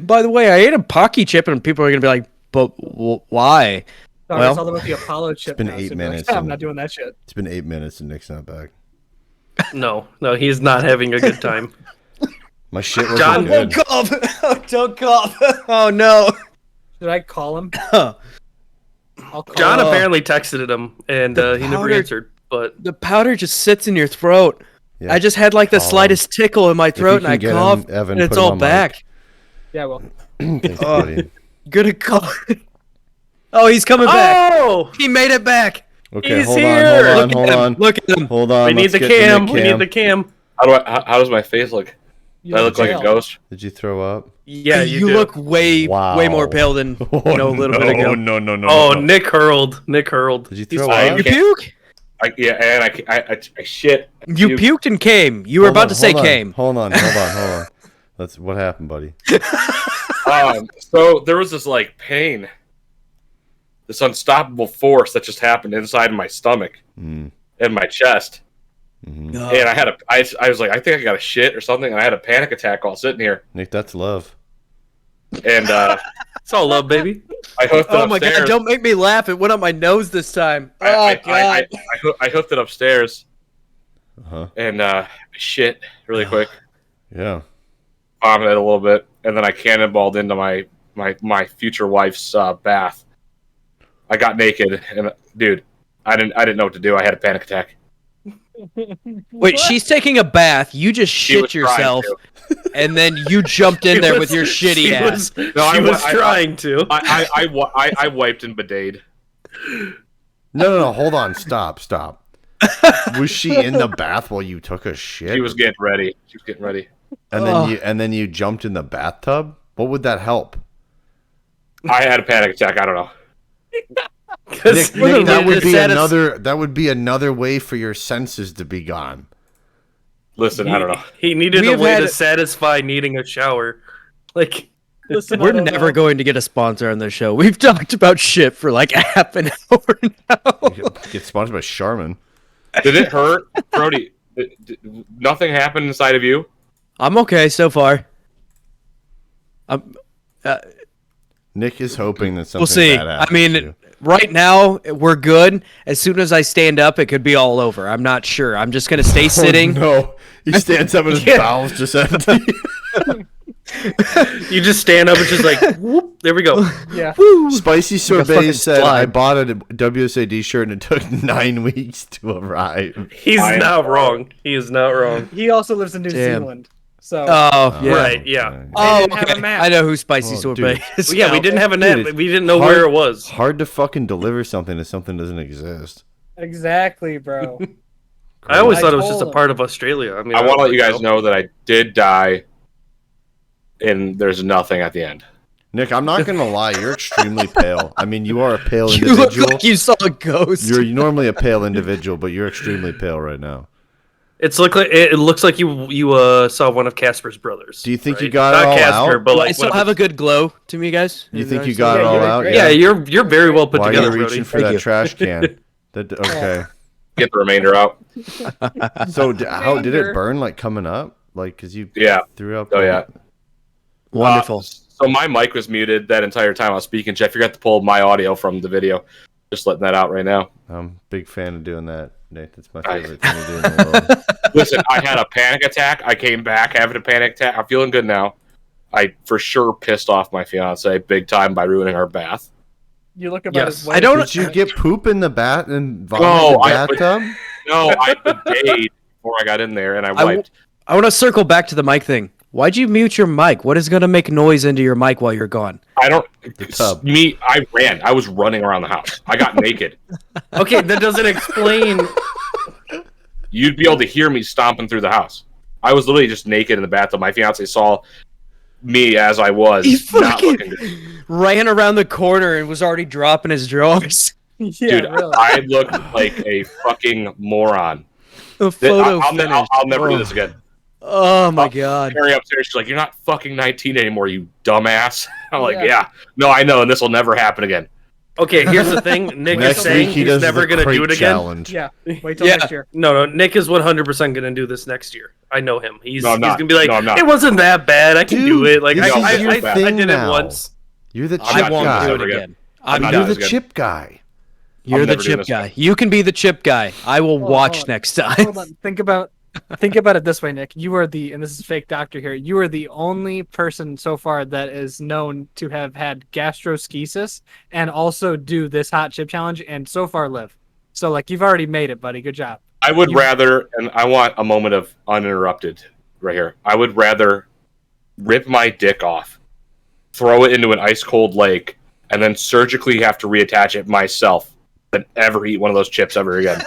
By the way, I ate a Paqui chip, and people are going to be like, but why? Sorry, Well, it's all about the Apollo chip. been now, 8 so be like, minutes I'm and- not doing that shit. It's been 8 minutes and Nick's not back. No, he's not having a good time. My shit wasn't John, good. Don't cough. Don't cough. Oh, no. Should I call him? Huh. I'll call John him. apparently texted him, and he never powder- answered. But The powder just sits in your throat. Yeah. I just had like the Call him. slightest tickle in my you throat, and can I get him, coughed, Evan, and it's put him all on back. Yeah, well. Thanks, buddy. Gonna call. Oh, he's coming back. oh, He made it back. Okay, He's hold here! on, hold on. Look at him. Hold on. we need let's the get cam. Nick We need the cam. How does my face look? You Do I know, look like a jail. ghost? Did you throw up? Yeah, you do. look way more pale than Oh, a little bit ago. No, no, no. Oh, no. Nick hurled. Did you throw I- up? You puke? Yeah, and I shit. You puked and came. You were Hold about on, to say hold on, came. Hold on. What happened, buddy? So there was this like pain, this unstoppable force that just happened inside my stomach Mm. and my chest, Mhm. and I was like, I think I got a shit or something, and I had a panic attack while sitting here, Nick, that's love. and It's all love, baby. I hooked it Oh my upstairs. god! Don't make me laugh. It went up my nose this time. Oh I god! I hooked it upstairs Uh-huh. and shit really quick, Yeah. vomited a little bit, and then I cannonballed into my future wife's bath. I got naked, and dude, I didn't know what to do. I had a panic attack. Wait, she's taking a bath. You just She shit was trying yourself, to. and then you jumped in She there was- with your shitty she ass. Was, No, she I- was I- trying to. I wiped and bidet. No. Hold on. Stop. Was she in the bath while you took a shit? She was getting ready. And then you jumped in the bathtub. What would that help? I had a panic attack. I don't know. Because Nick, that would be another way for your senses to be gone. Listen, I don't know. He needed We a have way had- to satisfy needing a shower. Like, Listen, We're I don't never know. going to get a sponsor on this show. We've talked about shit for like half an hour now. Get sponsored by Charmin. Did it hurt, Brody? Nothing happened inside of you. I'm okay so far. Nick is hoping that something We'll see. bad I happens mean, to you. right now we're good. As soon as I stand up, it could be all over. I'm not sure. I'm just gonna stay sitting. Oh, no, he stands up and his bowels just empty. you just stand up and just like, whoop, there we go. Yeah. Spicy a Sorbet fucking said, slide. "I bought a WSAD shirt and it took 9 weeks to arrive." He's I am not sorry. wrong. He is not wrong. He also lives in New Damn. Zealand. So Oh yeah. Right, yeah. okay. Oh, didn't have a okay. map. I know who Spicy Oh, Sorbet dude. is. Well, yeah, we now. didn't have a Dude, net. it's We didn't know hard- where it was. Hard to fucking deliver something if something doesn't exist. exactly, bro. I always I thought it was just a told part of Australia. I mean, I want to don't let you guys know. know that I did die, and there's nothing at the end. Nick, I'm not gonna lie, you're extremely pale. I mean, you are a pale You look individual. like you saw a ghost. You're normally a pale individual, but you're extremely pale right now. It looks like you saw one of Casper's brothers. Do you think you right? got it Not all Casper, out? but Do I like still one of have a his- good glow to me, guys? You think Is you that- got it Yeah, all you look out? great. Yeah, you're very well put Why are together, you Brody. reaching for Thank that you. trash can? Okay. Get the remainder out. So how did it Remainder. burn? Like coming up? Like because you Yeah. threw up? Oh yeah. Wonderful. So my mic was muted that entire time I was speaking. Jeff, you got to pull my audio from the video. Just letting that out right now. I'm a big fan of doing that, Nate. That's my Right. favorite thing to do in the world. Listen, I had a panic attack. I came back having a panic attack. I'm feeling good now. I for sure pissed off my fiance big time by ruining our bath. You look about Yes. his I don't- Did you get poop in the bat and vomit No, in the I- bathtub? No, I bidet'd before I got in there and I wiped. I want to circle back to the mic thing. Why'd you mute your mic? What is going to make noise into your mic while you're gone? I don't. tub. I ran. I was running around the house. I got naked. Okay, that doesn't explain. You'd be able to hear me stomping through the house. I was literally just naked in the bathtub. My fiance saw me as I was, He not fucking looking good. ran around the corner and was already dropping his drawers. Yeah, Dude, really. I looked like a fucking moron. The photo I'll finished. never do Oh. this again. Oh my god. Carrie upstairs, she's like, "You're not fucking 19 anymore, you dumbass." I'm like, Yeah. "Yeah, no, I know, and this will never happen again." Okay, here's the thing. Nick is Next saying week he he's does never the going to do crate it again. challenge. Yeah, wait till Yeah. next year. No, Nick is 100% going to do this next year. I know him. He's No, I'm not. going to be like, No, I'm not. it wasn't that bad. I can do Dude, it. Like this is I your I thing did now. it once. You're the I'm chip not won't doing guy. do this it again. again. I'm not You're doing the this again. chip guy. You're the never doing chip this guy. again. You can be the chip guy. I will Hold watch on. next time. Hold on. Think about it this way, Nick. You are and this is fake doctor here. You are the only person so far that is known to have had gastroschisis and also do this hot chip challenge and so far live. So like you've already made it, buddy. Good job. I would rather, and I want a moment of uninterrupted right here. I would rather rip my dick off, throw it into an ice cold lake, and then surgically have to reattach it myself than ever eat one of those chips ever again.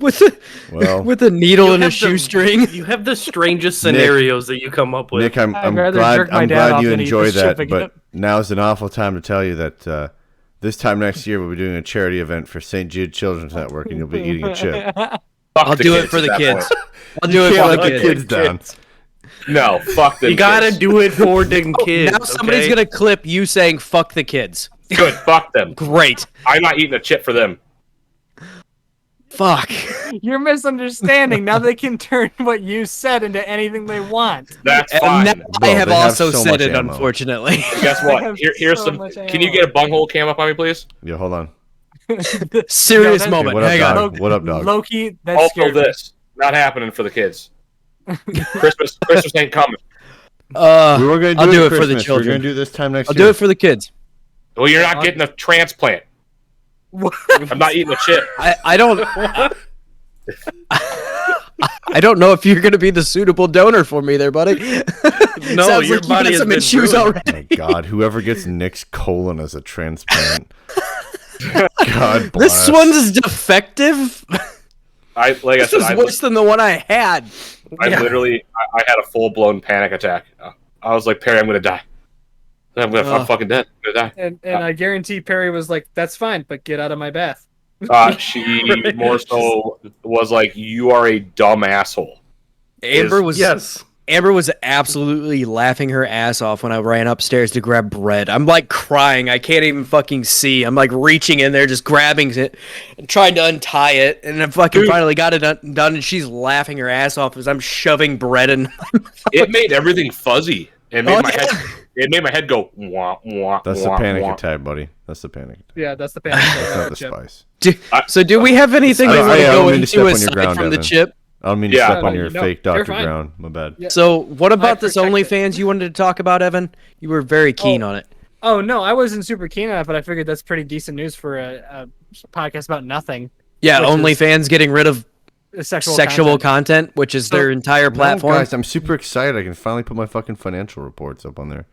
with a Well, with a needle You and a have the- shoestring. You have the strangest scenarios that you come up with. Nick, I'm I'd rather glad jerk my I'm dad glad off you than eat enjoy this chip that, again. but now's an awful time to tell you that this time next year we'll be doing a charity event for St. Jude Children's Network, and you'll be eating a chip. Fuck I'll the do it kids for at the that kids. point. I'll do it Can't for let the the kids. kids down. No, fuck them You got to kids. do it for the kids. Now somebody's okay? gonna clip you saying "fuck the kids." Good, fuck them. Great. I'm not eating a chip for them. Fuck. You're misunderstanding. Now they can turn what you said into anything they want. That's And fine. now I Well, have they have also so said much it, ammo. unfortunately. Guess I what? have Here's so some. much Can you ammo. get a bunghole cam up on me, please? Yeah, hold on. Serious that's- moment. Hey, what up, Hang on. dog? What up, dog? Loki, that's Also, scary. this not happening for the kids. Christmas ain't coming. We were going to I'll do do it it for the Christmas. We're children. going to do this time next I'll year. do it for the kids. Well, you're not getting a transplant. What? I'm not eating a chip. I don't. I don't know if you're gonna be the suitable donor for me, there, buddy. No, Sounds your like you body got has some been issues ruined. Oh already. my God, whoever gets Nick's colon as a transplant. God bless. This one's defective. I like I This said, was I, worse than the one I had. literally I had a full blown panic attack. I was like, Perry, I'm gonna die. I'm Ugh. fucking dead. I'm gonna die. And I guarantee Perry was like, "That's fine, but get out of my bath." She more so was like, "You are a dumb asshole." Amber was Yes. Amber was absolutely laughing her ass off when I ran upstairs to grab bread. I'm like crying. I can't even fucking see. I'm like reaching in there, just grabbing it and trying to untie it. And I fucking Dude. finally got it done. And she's laughing her ass off as I'm shoving bread in. It made everything fuzzy. It made Oh, my yeah. head. It made my head go wah wah. That's the wah, panic wah. attack, buddy. That's the panic attack. Yeah, that's the panic. That's not the chip. spice. So do we have anything I we don't- want to I don't go mean to step into on your aside ground, from the Evan. chip? I don't mean to Yeah. step on No, your no, fake you're doctor fine. ground. My bad. Yeah. So what about this protect it. OnlyFans you wanted to talk about, Evan? You were very keen on it. Oh no, I wasn't super keen on it, but I figured that's pretty decent news for a podcast about nothing. Yeah, Which is- OnlyFans getting rid of Sexual sexual content. content, which is So- their entire No, platform. guys, I'm super excited. I can finally put my fucking financial reports up on there.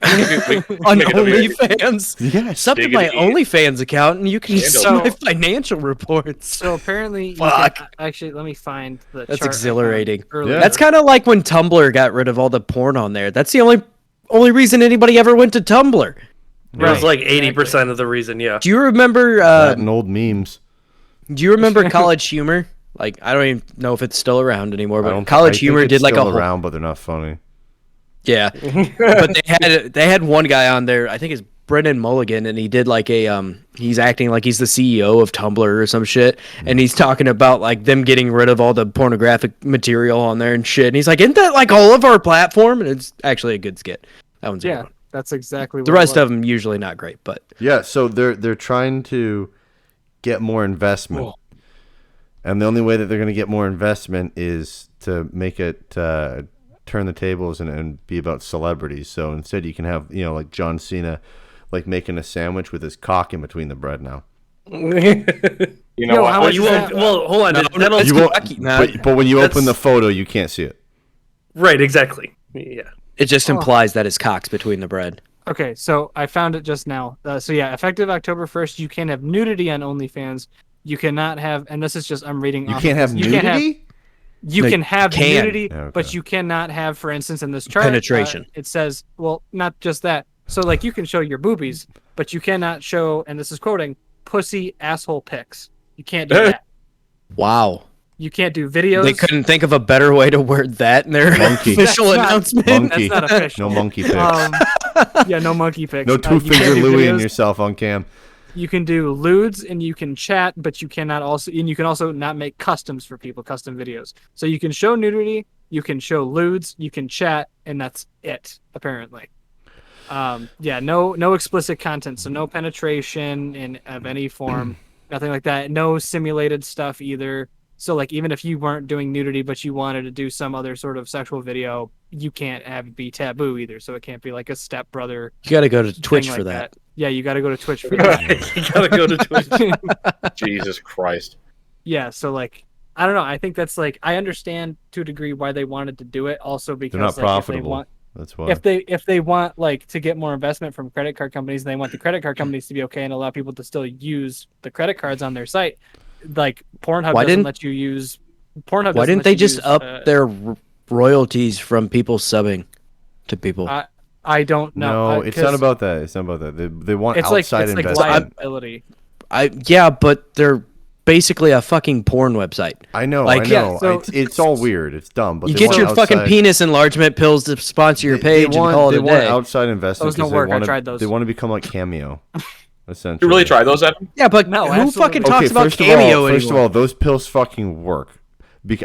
On OnlyFans. Yes. Sub to my Diggity. OnlyFans account, and you can see So- my financial reports. So apparently, you Fuck. can, actually, let me find the. That's chart I found exhilarating. earlier. Yeah. That's kind of like when Tumblr got rid of all the porn on there. That's the only reason anybody ever went to Tumblr. It was like exactly. 80% of the reason. Yeah. Do you remember? That and old memes. Do you remember College Humor? Like, I don't even know if it's still around anymore. I But don't College I think Humor it's did like a still whole, around, but they're not funny. yeah. But they had one guy on there. I think it's Brendan Mulligan, and he did like a he's acting like he's the CEO of Tumblr or some shit, and he's talking about like them getting rid of all the pornographic material on there and shit. And he's like, "Isn't that like all of our platform?" And it's actually a good skit. That one's a good Yeah, one. that's exactly. The rest of them usually not great, but Yeah, so they're trying to get more investment. And the only way that they're going to get more investment is to make it turn the tables and be about celebrities. So instead you can have, like John Cena like making a sandwich with his cock in between the bread now. You know Yo, what? how Well, much you is won't. that? Well, hold on. No, that'll- it's You won't, Paqui, nah. but when you open That's- the photo, you can't see it. right. Exactly. Yeah. it just Oh. implies that his cock's between the bread. Okay, so I found it just now. So yeah, effective October 1st, you can have nudity on OnlyFans. You cannot have, and this is just I'm reading. You off can't of have this. You can't have nudity? You No, can have can. nudity, Yeah, okay. but you cannot have, for instance, in this chart, Penetration. it says, well, not just that. So, like, you can show your boobies, but you cannot show, and this is quoting, pussy asshole pics. You can't do that. Wow. You can't do videos. They couldn't think of a better way to word that in their Monkey. official That's not- announcement. Monkey. That's not official. No monkey pics. Yeah, no monkey pics. No You can't two-finger do Louie in videos. yourself on cam. You can do lewds and you can chat, but you cannot also, and you can also not make customs for people, custom videos. So you can show nudity, you can show lewds, you can chat, and that's it, apparently. Yeah, no explicit content, so no penetration in of any form, nothing like that. No simulated stuff either. So like even if you weren't doing nudity but you wanted to do some other sort of sexual video, you can't have it be taboo either. So it can't be like a stepbrother You got to go to Twitch thing for like that. Yeah, you got to go to Twitch for that. You gotta go to Twitch. Jesus Christ. Yeah, so like I don't know. I think that's like I understand to a degree why they wanted to do it. Also because They're not like, profitable. That's why. if they want like to get more investment from credit card companies, and they want the credit card companies to be okay and allow people to still use the credit cards on their site. Like Pornhub Why doesn't didn't- let you use. Pornhub. Why doesn't didn't let they you just use, up their royalties from people subbing to people? I don't know. No, it's not about that. It's not about that. They want It's like outside it's like investment. liability. Yeah, but they're basically a fucking porn website. I know. Like, I yeah, know. so- It's all weird. It's dumb. But You they get want your fucking outside- penis enlargement pills to sponsor your page they want, and call it they a want day. outside investment. Those don't 'cause they work. I wanna- tried those. They want to become like Cameo. Essentially. You really try those, Evan? Yeah, but No, who absolutely fucking not. talks about first Cameo of anymore? all, those pills fucking work.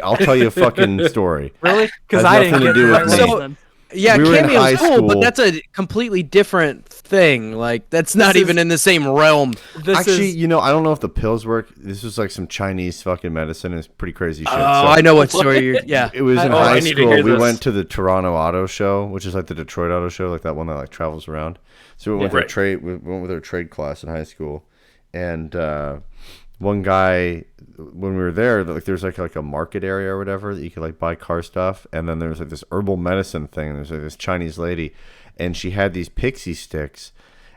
I'll tell you a fucking story. Really? Because Has I didn't nothing to get do the with right me. ones then. Yeah, We were in high Cameo's cool, but school. that's a completely different thing. Like, that's not is- even in the same realm. This Actually, is I don't know if the pills work. This was like some Chinese fucking medicine. It's pretty crazy shit. Oh, So I know what story you're. Yeah. it was in Oh, high I need to school. hear We this. went to the Toronto Auto Show, which is like the Detroit Auto Show, like that one that like travels around. So we went with Yeah. our trade. We went with our trade class in high school, and one guy when we were there, like there's like a market area or whatever that you could like buy car stuff, and then there's like this herbal medicine thing. And there's like this Chinese lady, and she had these pixie sticks,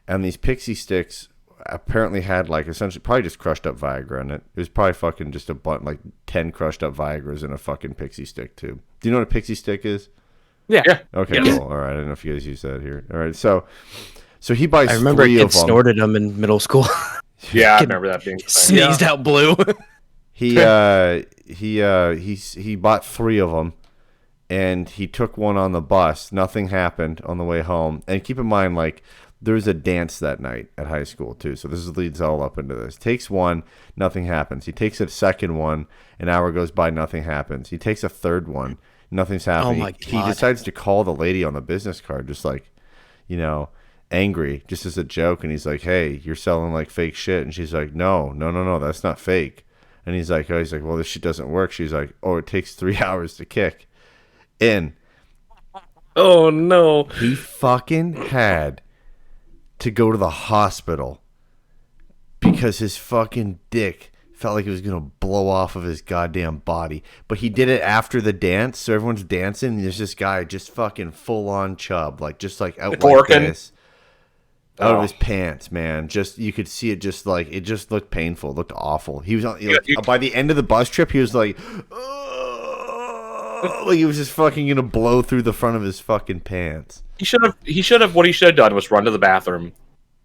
and these pixie sticks apparently had like essentially probably just crushed up Viagra in it. It was probably fucking just a bunch like 10 crushed up Viagras in a fucking pixie stick tube. Do you know what a pixie stick is? yeah. Yeah. Okay, Yes. cool. All right, I don't know if you guys use that here. All right, so he buys I remember three of kids them. snorted them in middle school. Yeah, I Kid- remember that being the thing. Sneezed out blue. He bought three of them, and he took one on the bus. Nothing happened on the way home. And keep in mind, like there was a dance that night at high school too. So this leads all up into this. Takes one, nothing happens. He takes a second one, an hour goes by, nothing happens. He takes a third one, nothing's happening. my He God. decides to call the lady on the business card, just like, angry, just as a joke. And he's like, "Hey, you're selling like fake shit." And she's like, No, that's not fake. And he's like, well, this shit doesn't work. She's like, oh, it takes 3 hours to kick in. Oh no. He fucking had to go to the hospital because his fucking dick Felt like it was gonna blow off of his goddamn body. But he did it after the dance, so everyone's dancing, and there's this guy just fucking full on chub, like just like out like this. Out of his pants, man. Just you could see it. Just like it just looked painful. It looked awful. He was on. By the end of the bus trip, he was like, like he was just fucking gonna blow through the front of his fucking pants. He should have. What he should have done was run to the bathroom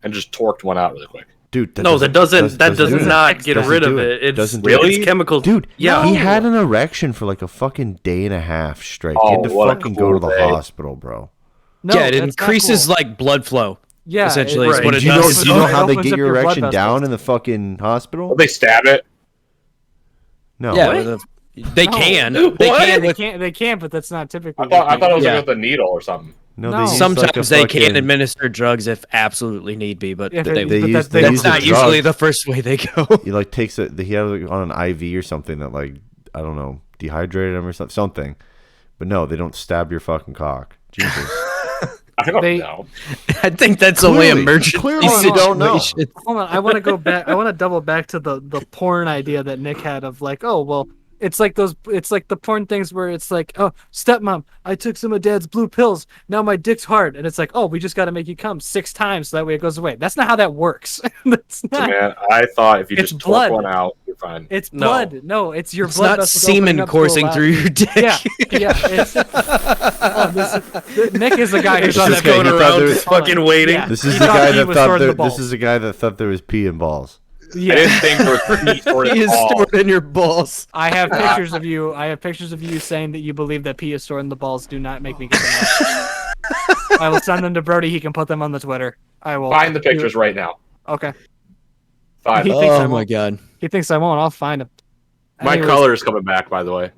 and just torqued one out really quick. Dude, that does not get rid of it. It's really it's chemicals. Dude, yeah, he had an erection for like a fucking day and a half straight. He had to fucking go to the hospital, bro. No, yeah, it increases like blood flow. Yeah, essentially, is right. what it Do does. you know how they get your erection down in the fucking hospital? Well, they stab it. No. Yeah, they can. They can, but that's not typically. I thought it was like with a needle or something. No. Sometimes they can administer drugs if absolutely need be, but that's not usually the first way they go. He like takes it. He had it on an IV or something that like I don't know dehydrated him or something. But no, they don't stab your fucking cock. Jesus. I don't know. I think that's only emergency Clearly, you don't know. Hold on, I want to go back. I want to double back to the porn idea that Nick had of like, oh well, it's like the porn things where it's like, oh, stepmom, I took some of Dad's blue pills. Now my dick's hard, and it's like, oh, we just got to make you come 6 times so that way it goes away. That's not how that works. That's not. Man, I thought if you just torque one out, you're fine. It's blood. No, it's your it's blood. Not semen coursing through your dick. Yeah. It's, Nick is the guy who's just going around just fucking waiting. Yeah. This is the guy that thought this is the guy that thought there was pee and balls. Yeah. I didn't think there was pee stored in your balls. I have pictures of you. I have pictures of you saying that you believe that pee is stored in the balls. Do not make me get them out. I will send them to Brody. He can put them on the Twitter. I will find the pictures right now. Okay. Fine. Oh my god. He thinks I won't. I'll find them. My color is coming back, by the way.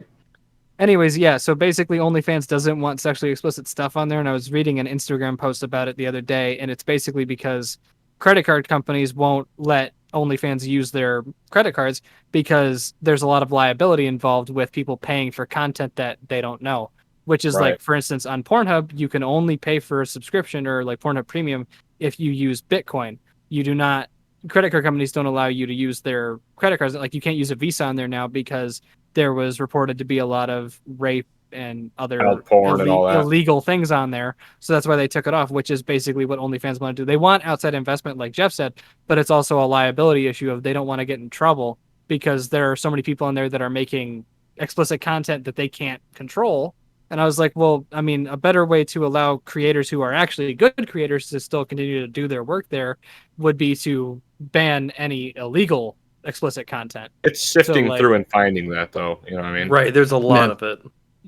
Anyways, yeah. So basically, OnlyFans doesn't want sexually explicit stuff on there, and I was reading an Instagram post about it the other day, and it's basically because credit card companies won't let OnlyFans use their credit cards because there's a lot of liability involved with people paying for content that they don't know, which is like, for instance, on Pornhub, you can only pay for a subscription or like Pornhub Premium if you use Bitcoin. You do not, credit card companies don't allow you to use their credit cards. Like you can't use a Visa on there now because there was reported to be a lot of rape and other porn and all that. illegal things on there. So that's why they took it off, which is basically what OnlyFans want to do. They want outside investment, like Jeff said, but it's also a liability issue of they don't want to get in trouble because there are so many people in there that are making explicit content that they can't control. And I was like, well, I mean, a better way to allow creators who are actually good creators to still continue to do their work there would be to ban any illegal explicit content. It's sifting through and finding that, though. You know what I mean? Right. There's a lot of it.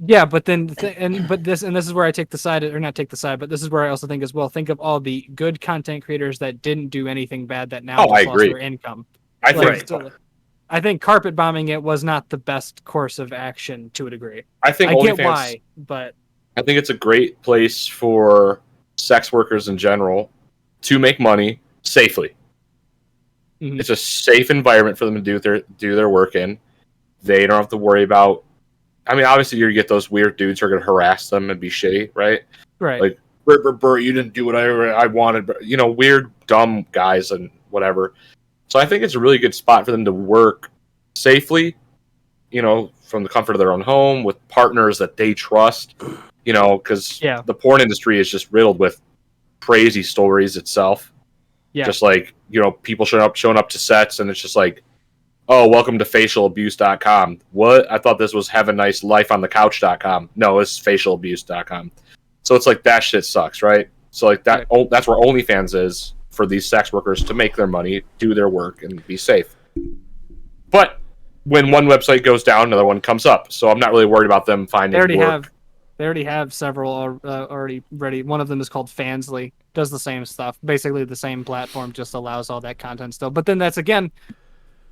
Yeah, but then this is where I take the side, or not take the side, but this is where I also think as well. Think of all the good content creators that didn't do anything bad that now just lost their income. I think carpet bombing it was not the best course of action to a degree. I get why, but I think it's a great place for sex workers in general to make money safely. Mm-hmm. It's a safe environment for them to do their work in. They don't have to worry about. I mean, obviously, you get those weird dudes who are going to harass them and be shitty, right? Right. Like, Bert, you didn't do what I wanted. You know, weird, dumb guys and whatever. So I think it's a really good spot for them to work safely, you know, from the comfort of their own home with partners that they trust, you know, because the porn industry is just riddled with crazy stories itself. Yeah. Just like, you know, people showing up to sets and it's just like, oh, welcome to facialabuse.com. What? I thought this was have a nice life on the couch.com. No, it's facialabuse.com. So it's like that shit sucks, right? So like that that's where OnlyFans is for these sex workers to make their money, do their work, and be safe. But when one website goes down, another one comes up. So I'm not really worried about them finding work. They already have several already ready. One of them is called Fansly. Does the same stuff. Basically the same platform, just allows all that content still. But then that's again...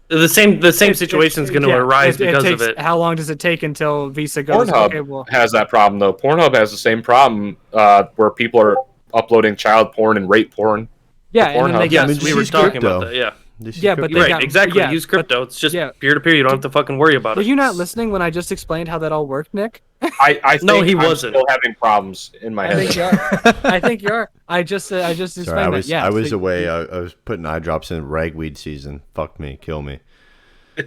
The same situation is going to arise because of it. How long does it take until Visa goes? Pornhub has that problem though. Pornhub has the same problem where people are uploading child porn and rape porn. Yeah, and then we were talking about that. Yeah. But exactly. Use crypto. It's just peer to peer. You don't have to fucking worry about it. Were you not listening when I just explained how that all worked, Nick? I no, he I'm wasn't. Still having problems in my head. I think you are. I just explained that. Yeah, I was away. I was putting eye drops in ragweed season. Fuck me, kill me.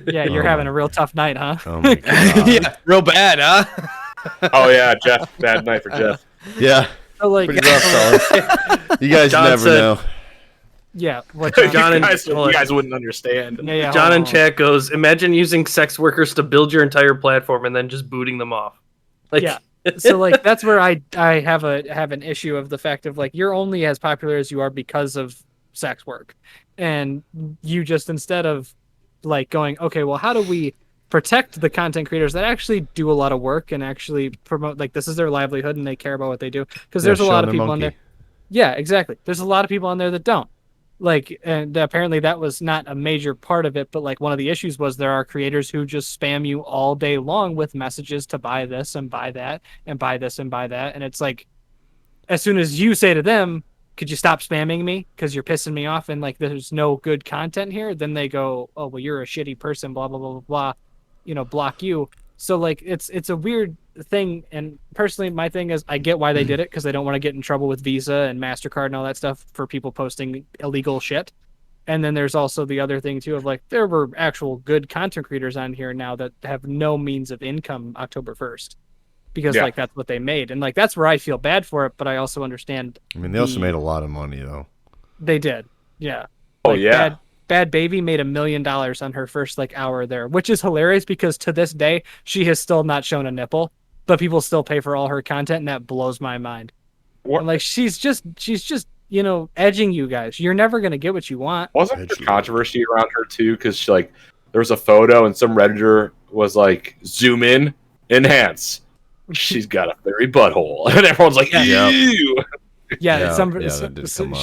Yeah, you're Oh having my- a real tough night, huh? Oh my god. Yeah, real bad, huh? Oh yeah, Jeff. Bad night for Jeff. Yeah. So like, Pretty rough, fellas. You guys John never said- know. yeah, what you, John and- guys, hold you on. guys wouldn't understand. Yeah, yeah. John hold in on. chat goes, imagine using sex workers to build your entire platform and then just booting them off. Like, Yeah. So like that's where I have an issue of the fact of like you're only as popular as you are because of sex work, and you just instead of like going, okay, well, how do we protect the content creators that actually do a lot of work and actually promote, like, this is their livelihood and they care about what they do, because there's a lot of people on there. Yeah, exactly. There's a lot of people on there that don't. Like, and apparently that was not a major part of it, but like one of the issues was there are creators who just spam you all day long with messages to buy this and buy that and buy this and buy that. And it's like, as soon as you say to them, could you stop spamming me because you're pissing me off and like there's no good content here, then they go, oh, well, you're a shitty person, blah, blah, blah, blah, blah, you know, block you. So like it's a weird thing, and personally my thing is I get why they did it, because they don't want to get in trouble with Visa and MasterCard and all that stuff for people posting illegal shit. And then there's also the other thing too of like there were actual good content creators on here now that have no means of income October 1st, because like that's what they made, and like that's where I feel bad for it, but I also understand. I mean, they also made a lot of money though. They did, yeah. Oh Like, yeah. Bad Baby made $1 million on her first like hour there, which is hilarious because to this day she has still not shown a nipple, but people still pay for all her content, and that blows my mind. What? And like she's just you know, edging you guys. You're never gonna get what you want. Wasn't there controversy around her too? Because like there was a photo and some redditor was like, zoom in, enhance. She's got a fairy butthole, and everyone's like, Yeah. ew. Yeah, that did come up.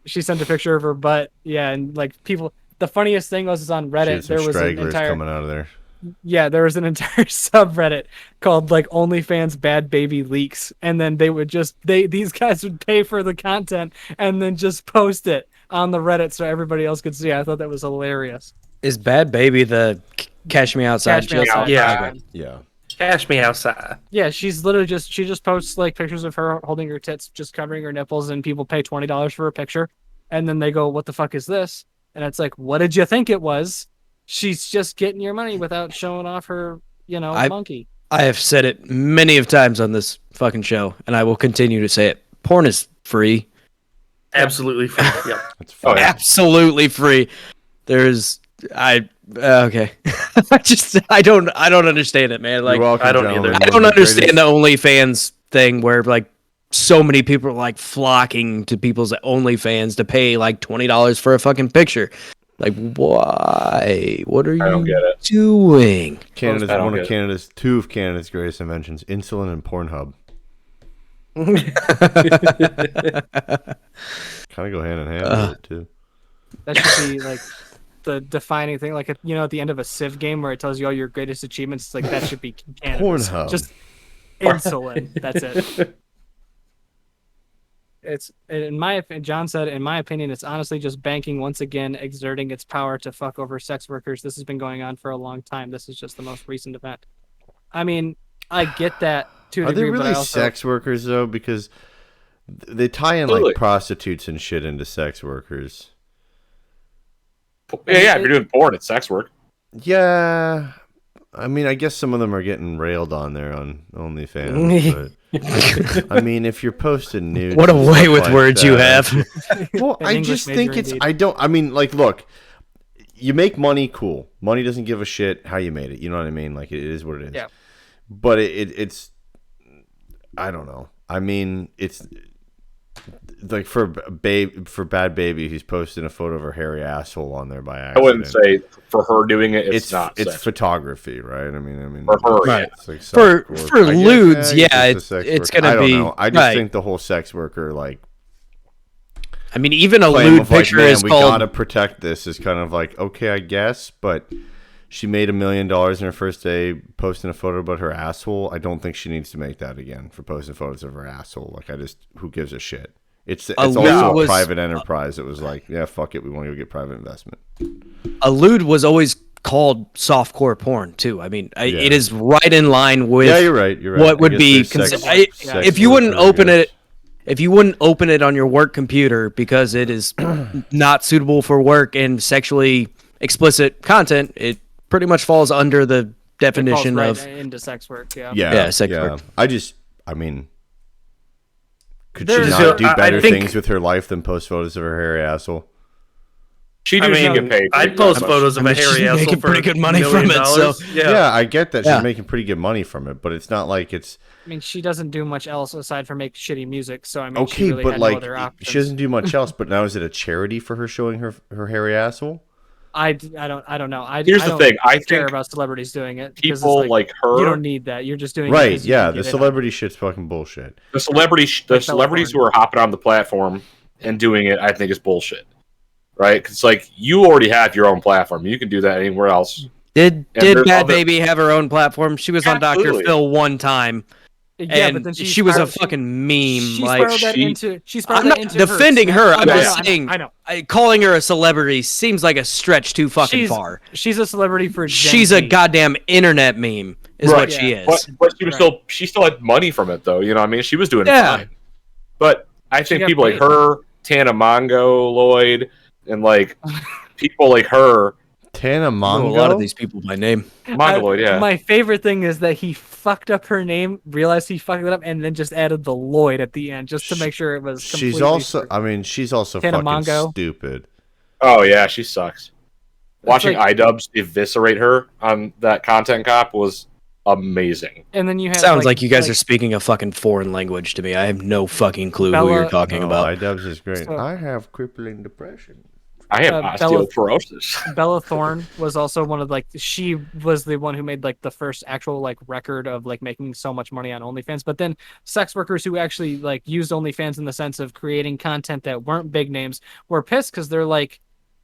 she sent a picture of her butt. Yeah, and like people. The funniest thing was on She Reddit. had some There was an stragglers entire coming out of there. there was an entire subreddit called like OnlyFans Bad Baby Leaks, and then they would just these guys would pay for the content and then just post it on the Reddit so everybody else could see. I thought that was hilarious. Is Bad Baby the Cash Me Outside? Cash Me chick? Outside. Yeah. Okay. Yeah. cash me outside. Yeah, she's literally she just posts like pictures of her holding her tits, just covering her nipples, and people pay $20 for a picture, and then they go, "What the fuck is this?" And it's like, "What did you think it was?" She's just getting your money without showing off her, monkey. I have said it many of times on this fucking show, and I will continue to say it. Porn is free. Absolutely free. Yep. That's fine. Absolutely free. Okay. I don't understand it, man. Like, You're welcome, I don't gentlemen. either. I don't understand the OnlyFans thing where like so many people are like flocking to people's OnlyFans to pay like $20 for a fucking picture. Like, why? What are I don't you get it. doing? Canada's I don't one get of it. Canada's two of Canada's greatest inventions: insulin and Pornhub. Kind of go hand in hand with it too. That should be like the defining thing, like at the end of a Civ game where it tells you all your greatest achievements. It's like that should be cannabis. Pornhub. Just insulin. That's it. It's John said, in my opinion, it's honestly just banking once again exerting its power to fuck over sex workers. This has been going on for a long time. This is just the most recent event. I mean, I get that to a Are they degree, but really I also, sex workers though? Because they tie in Absolutely. like prostitutes and shit into sex workers. Yeah, if you're doing porn, it's sex work. Yeah, I mean, I guess some of them are getting railed on there on OnlyFans. But I mean, if you're posting nudes, What a and way stuff with like words you that- have. Well, An I English just major think it's. indeed. I don't. I mean, like, look, you make money, cool. Money doesn't give a shit how you made it. You know what I mean? Like, it is what it is. Yeah. But it's. I don't know. I mean, it's like for Bad Baby, he's posting a photo of her hairy asshole on there by I accident. wouldn't say for her doing it, it's not it's sex. photography, right? I mean, For her, Right. it's like For sex work. for I guess, lewds, I yeah, guess it's a sex it's worker. gonna I don't be. know. I just right. think the whole sex worker like I mean, even a claim lewd of like, picture man, is we called. gotta protect this is kind of like okay, I guess, but she made $1 million in her first day posting a photo about her asshole. I don't think she needs to make that again for posting photos of her asshole. Like, who gives a shit? It's also lewd a was- private enterprise. It was like, yeah, fuck it, we want to go get private investment. A lewd was always called softcore porn too. I mean, Yeah. it is right in line with. Yeah, you're right. You're right. What I would guess be there's sex- sex if you wouldn't worker, I open guess. it. If you wouldn't open it on your work computer because it is not suitable for work and sexually explicit content, it pretty much falls under the It falls definition right of into sex work. Yeah. Yeah, sex work. I mean, could There's- she So, not do I better think- things with her life than post photos of her hairy asshole? She I do mean, get paid. I'd post Much. photos of I a mean, she's hairy asshole making for pretty good money $1 from million. it, so- Yeah. I get that Yeah. she's making pretty good money from it, but it's not like it's I mean, she doesn't do much else aside from make shitty music. So I mean, she okay. really But had like, no other options. she doesn't do much else. But now is it a charity for her showing her hairy asshole? I don't know. Here's I the don't thing. I care think about celebrities doing it because people it's like her, you don't need that. You're just doing it Right? because you Yeah. can The get it out. celebrity shit's fucking bullshit. the celebrities California. who are hopping on the platform and doing it, I think is bullshit. Right? Because like you already have your own platform. You can do that anywhere else. Did there's Bad other- Baby have her own platform? She was on Dr. Absolutely. Phil one time, Yeah, but and then she was a spiraled- fucking meme. She Like, spiraled that she- into. She spiraled I'm that not into defending her. I'm Yeah. just saying, I know. calling her a celebrity seems like a stretch too fucking She's far. She's a celebrity for. Gen She's a Z. goddamn internet meme, is Right. what she Yeah. is. But she was Right. she still had money from it though. You know what I mean? She was doing Yeah. fine. But I think got people like paid. her, Tana Mongo, Lloyd, and like people like her, Tana I know Mongo. a lot of these people by name. Mongoloid, yeah. My favorite thing is that he fucked up her name, realized he fucked it up, and then just added the Lloyd at the end just to make sure it was. She's completely also. true. I mean, she's also Tana fucking Mongo. stupid. Oh yeah, she sucks. Watching like- iDubbbz eviscerate her on that content cop was amazing. And then you have Sounds like you guys are speaking a fucking foreign language to me. I have no fucking clue who Bella- you're talking about. iDubbbz is great. So- I have crippling depression. I have Bella- osteoporosis. Bella Thorne was also one of she was the one who made like the first actual like record of like making so much money on OnlyFans. But then sex workers who actually like used OnlyFans in the sense of creating content that weren't big names were pissed because they're like,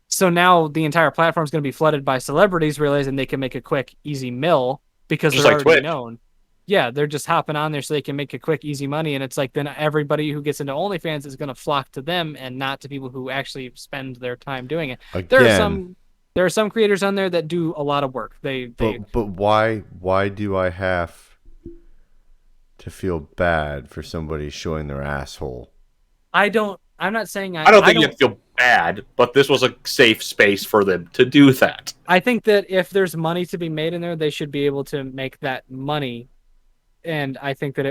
so now the entire platform is going to be flooded by celebrities realizing they can make a quick, easy mill because Just they're like already Twitch. known. Yeah, they're just hopping on there so they can make a quick, easy money, and it's like then everybody who gets into OnlyFans is going to flock to them and not to people who actually spend their time doing it. Again, There are some creators on there that do a lot of work. They but why do I have to feel bad for somebody showing their asshole? I'm not saying I don't think you have to feel bad, but this was a safe space for them to do that. I think that if there's money to be made in there, they should be able to make that money. And I think that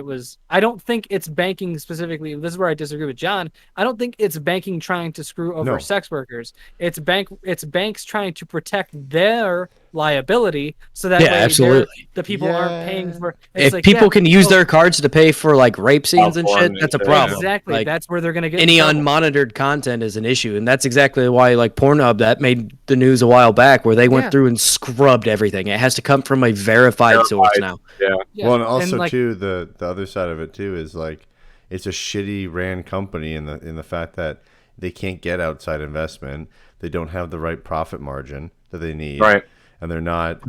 I don't think it's banking specifically. This is where I disagree with John. I don't think it's banking trying to screw over No. sex workers. It's banks trying to protect their liability so that Yeah, way absolutely. the people aren't Yeah. paying for. If It's like, people yeah, can use well, their cards to pay for like rape scenes and shit, Porn that's a and- problem. exactly, Like, that's where they're gonna get any in trouble. unmonitored content is an issue, and that's exactly why like Pornhub that made the news a while back, where they went Yeah. through and scrubbed everything. It has to come from a verified source now. Yeah, Well, and also like, too, the other side of it too is like it's a shitty ran company in the fact that they can't get outside investment. They don't have the right profit margin that they need, Right. and they're not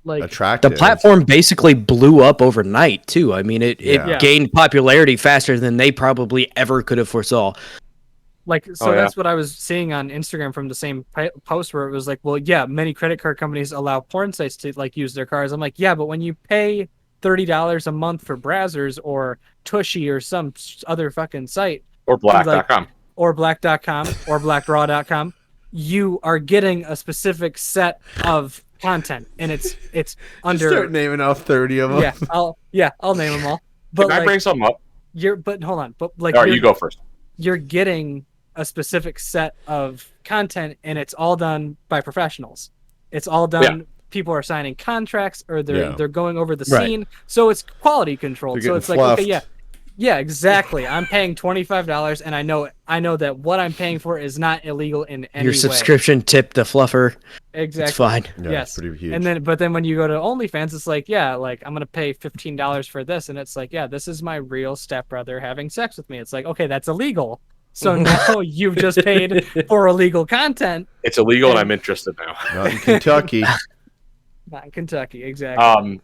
like attractive. The platform basically blew up overnight too. I mean, it Yeah. gained popularity faster than they probably ever could have foresaw. Like, so Oh, yeah. that's what I was seeing on Instagram from the same post where it was like, well, yeah, many credit card companies allow porn sites to like use their cards. I'm like, yeah, but when you pay $30 a month for Brazzers or Tushy or some other fucking site Or black.com. or black.com or blackdraw.com, you are getting a specific set of content and it's under Start naming off 30 of them. I'll name them all. But Can I like, bring something up? but hold on, but like All right, you go first. you're getting a specific set of content and it's all done by professionals. It's all done. Yeah. People are signing contracts or Yeah. they're going over the Right. scene. So it's quality controlled. They're So getting it's like, fluffed. okay, yeah, exactly. I'm paying $25 and I know that what I'm paying for is not illegal in any Your way. subscription tip the fluffer. Exactly. It's fine. Yeah, Yes. it's pretty huge. And then when you go to OnlyFans, it's like, yeah, like I'm gonna pay $15 for this, and it's like, yeah, this is my real stepbrother having sex with me. It's like, okay, that's illegal. So now you've just paid for illegal content. It's illegal and I'm interested now. Not in Kentucky. Not in Kentucky, exactly.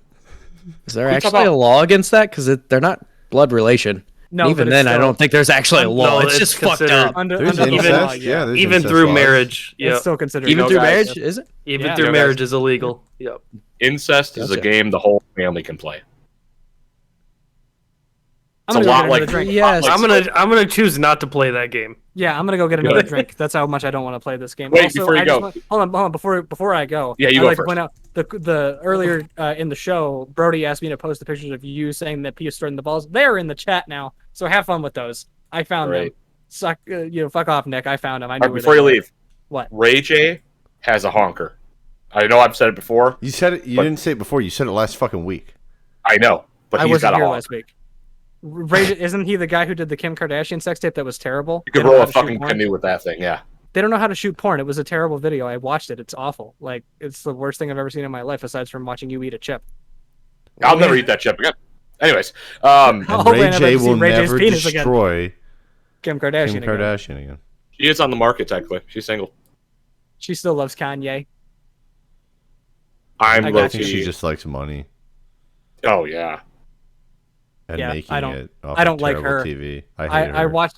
Is there Can we talk actually a about- law against that? Because they're not blood relation. No, Even but then, it's I still- don't think there's actually a law. No, it's it's just fucked considered- up. under There's the incest. law, Yeah, there's Even incest through laws. marriage. it's Yeah. still considered Even know, through guys, marriage, is it? Even Yeah. through Yo, marriage guys. is illegal. Yep. Incest is a Gotcha. game the whole family can play. I'm It's gonna a go lot get like another drink. Yes. I'm gonna choose not to play that game. Yeah, I'm gonna go get another drink. That's how much I don't want to play this game. Wait, before you I just go. hold on. Before I go, Yeah, you I'd go like to first. point out the earlier in the show, Brody asked me to post the pictures of you saying that P is throwing the balls. They're in the chat now, so have fun with those. I found them. Suck, fuck off, Nick. I found them. I knew. Before you leave, what? Ray J has a honker. I know I've said it before. You said it. You didn't say it before. You said it last fucking week. I know, but I he's got wasn't a here honker. last week. Ray, isn't he the guy who did the Kim Kardashian sex tape that was terrible? You could roll a fucking canoe with that thing, yeah. They don't know how to shoot porn. It was a terrible video. I watched it. It's awful. Like, it's the worst thing I've ever seen in my life, aside from watching you eat a chip. I'll never eat that chip again. Anyways, and Ray J will never destroy Kim Kardashian again. She is on the market, technically. She's single. She still loves Kanye. I think she just likes money. Oh, yeah. And making it off I don't of like her. TV. I hate her.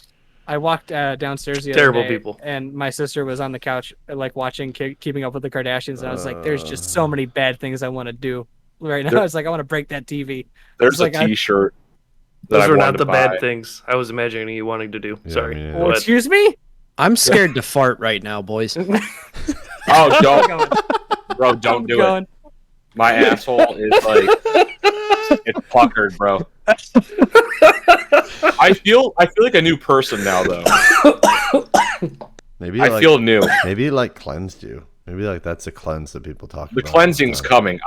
I walked downstairs the Terrible other day, people. and my sister was on the couch, like watching Keeping Up with the Kardashians, and I was like, "There's just so many bad things I want to do right now." I was like, "I want to break that TV." There's like, a T-shirt. Those were not the bad things I was imagining you wanting to do. Yeah, Sorry. Oh, excuse me? I'm scared to fart right now, boys. Oh, don't, bro! Don't do it. My asshole is like it's puckered, bro. I feel like a new person now, though. Maybe I feel new. Maybe it like cleansed you. Maybe like that's a cleanse that people talk The about. cleansing's coming.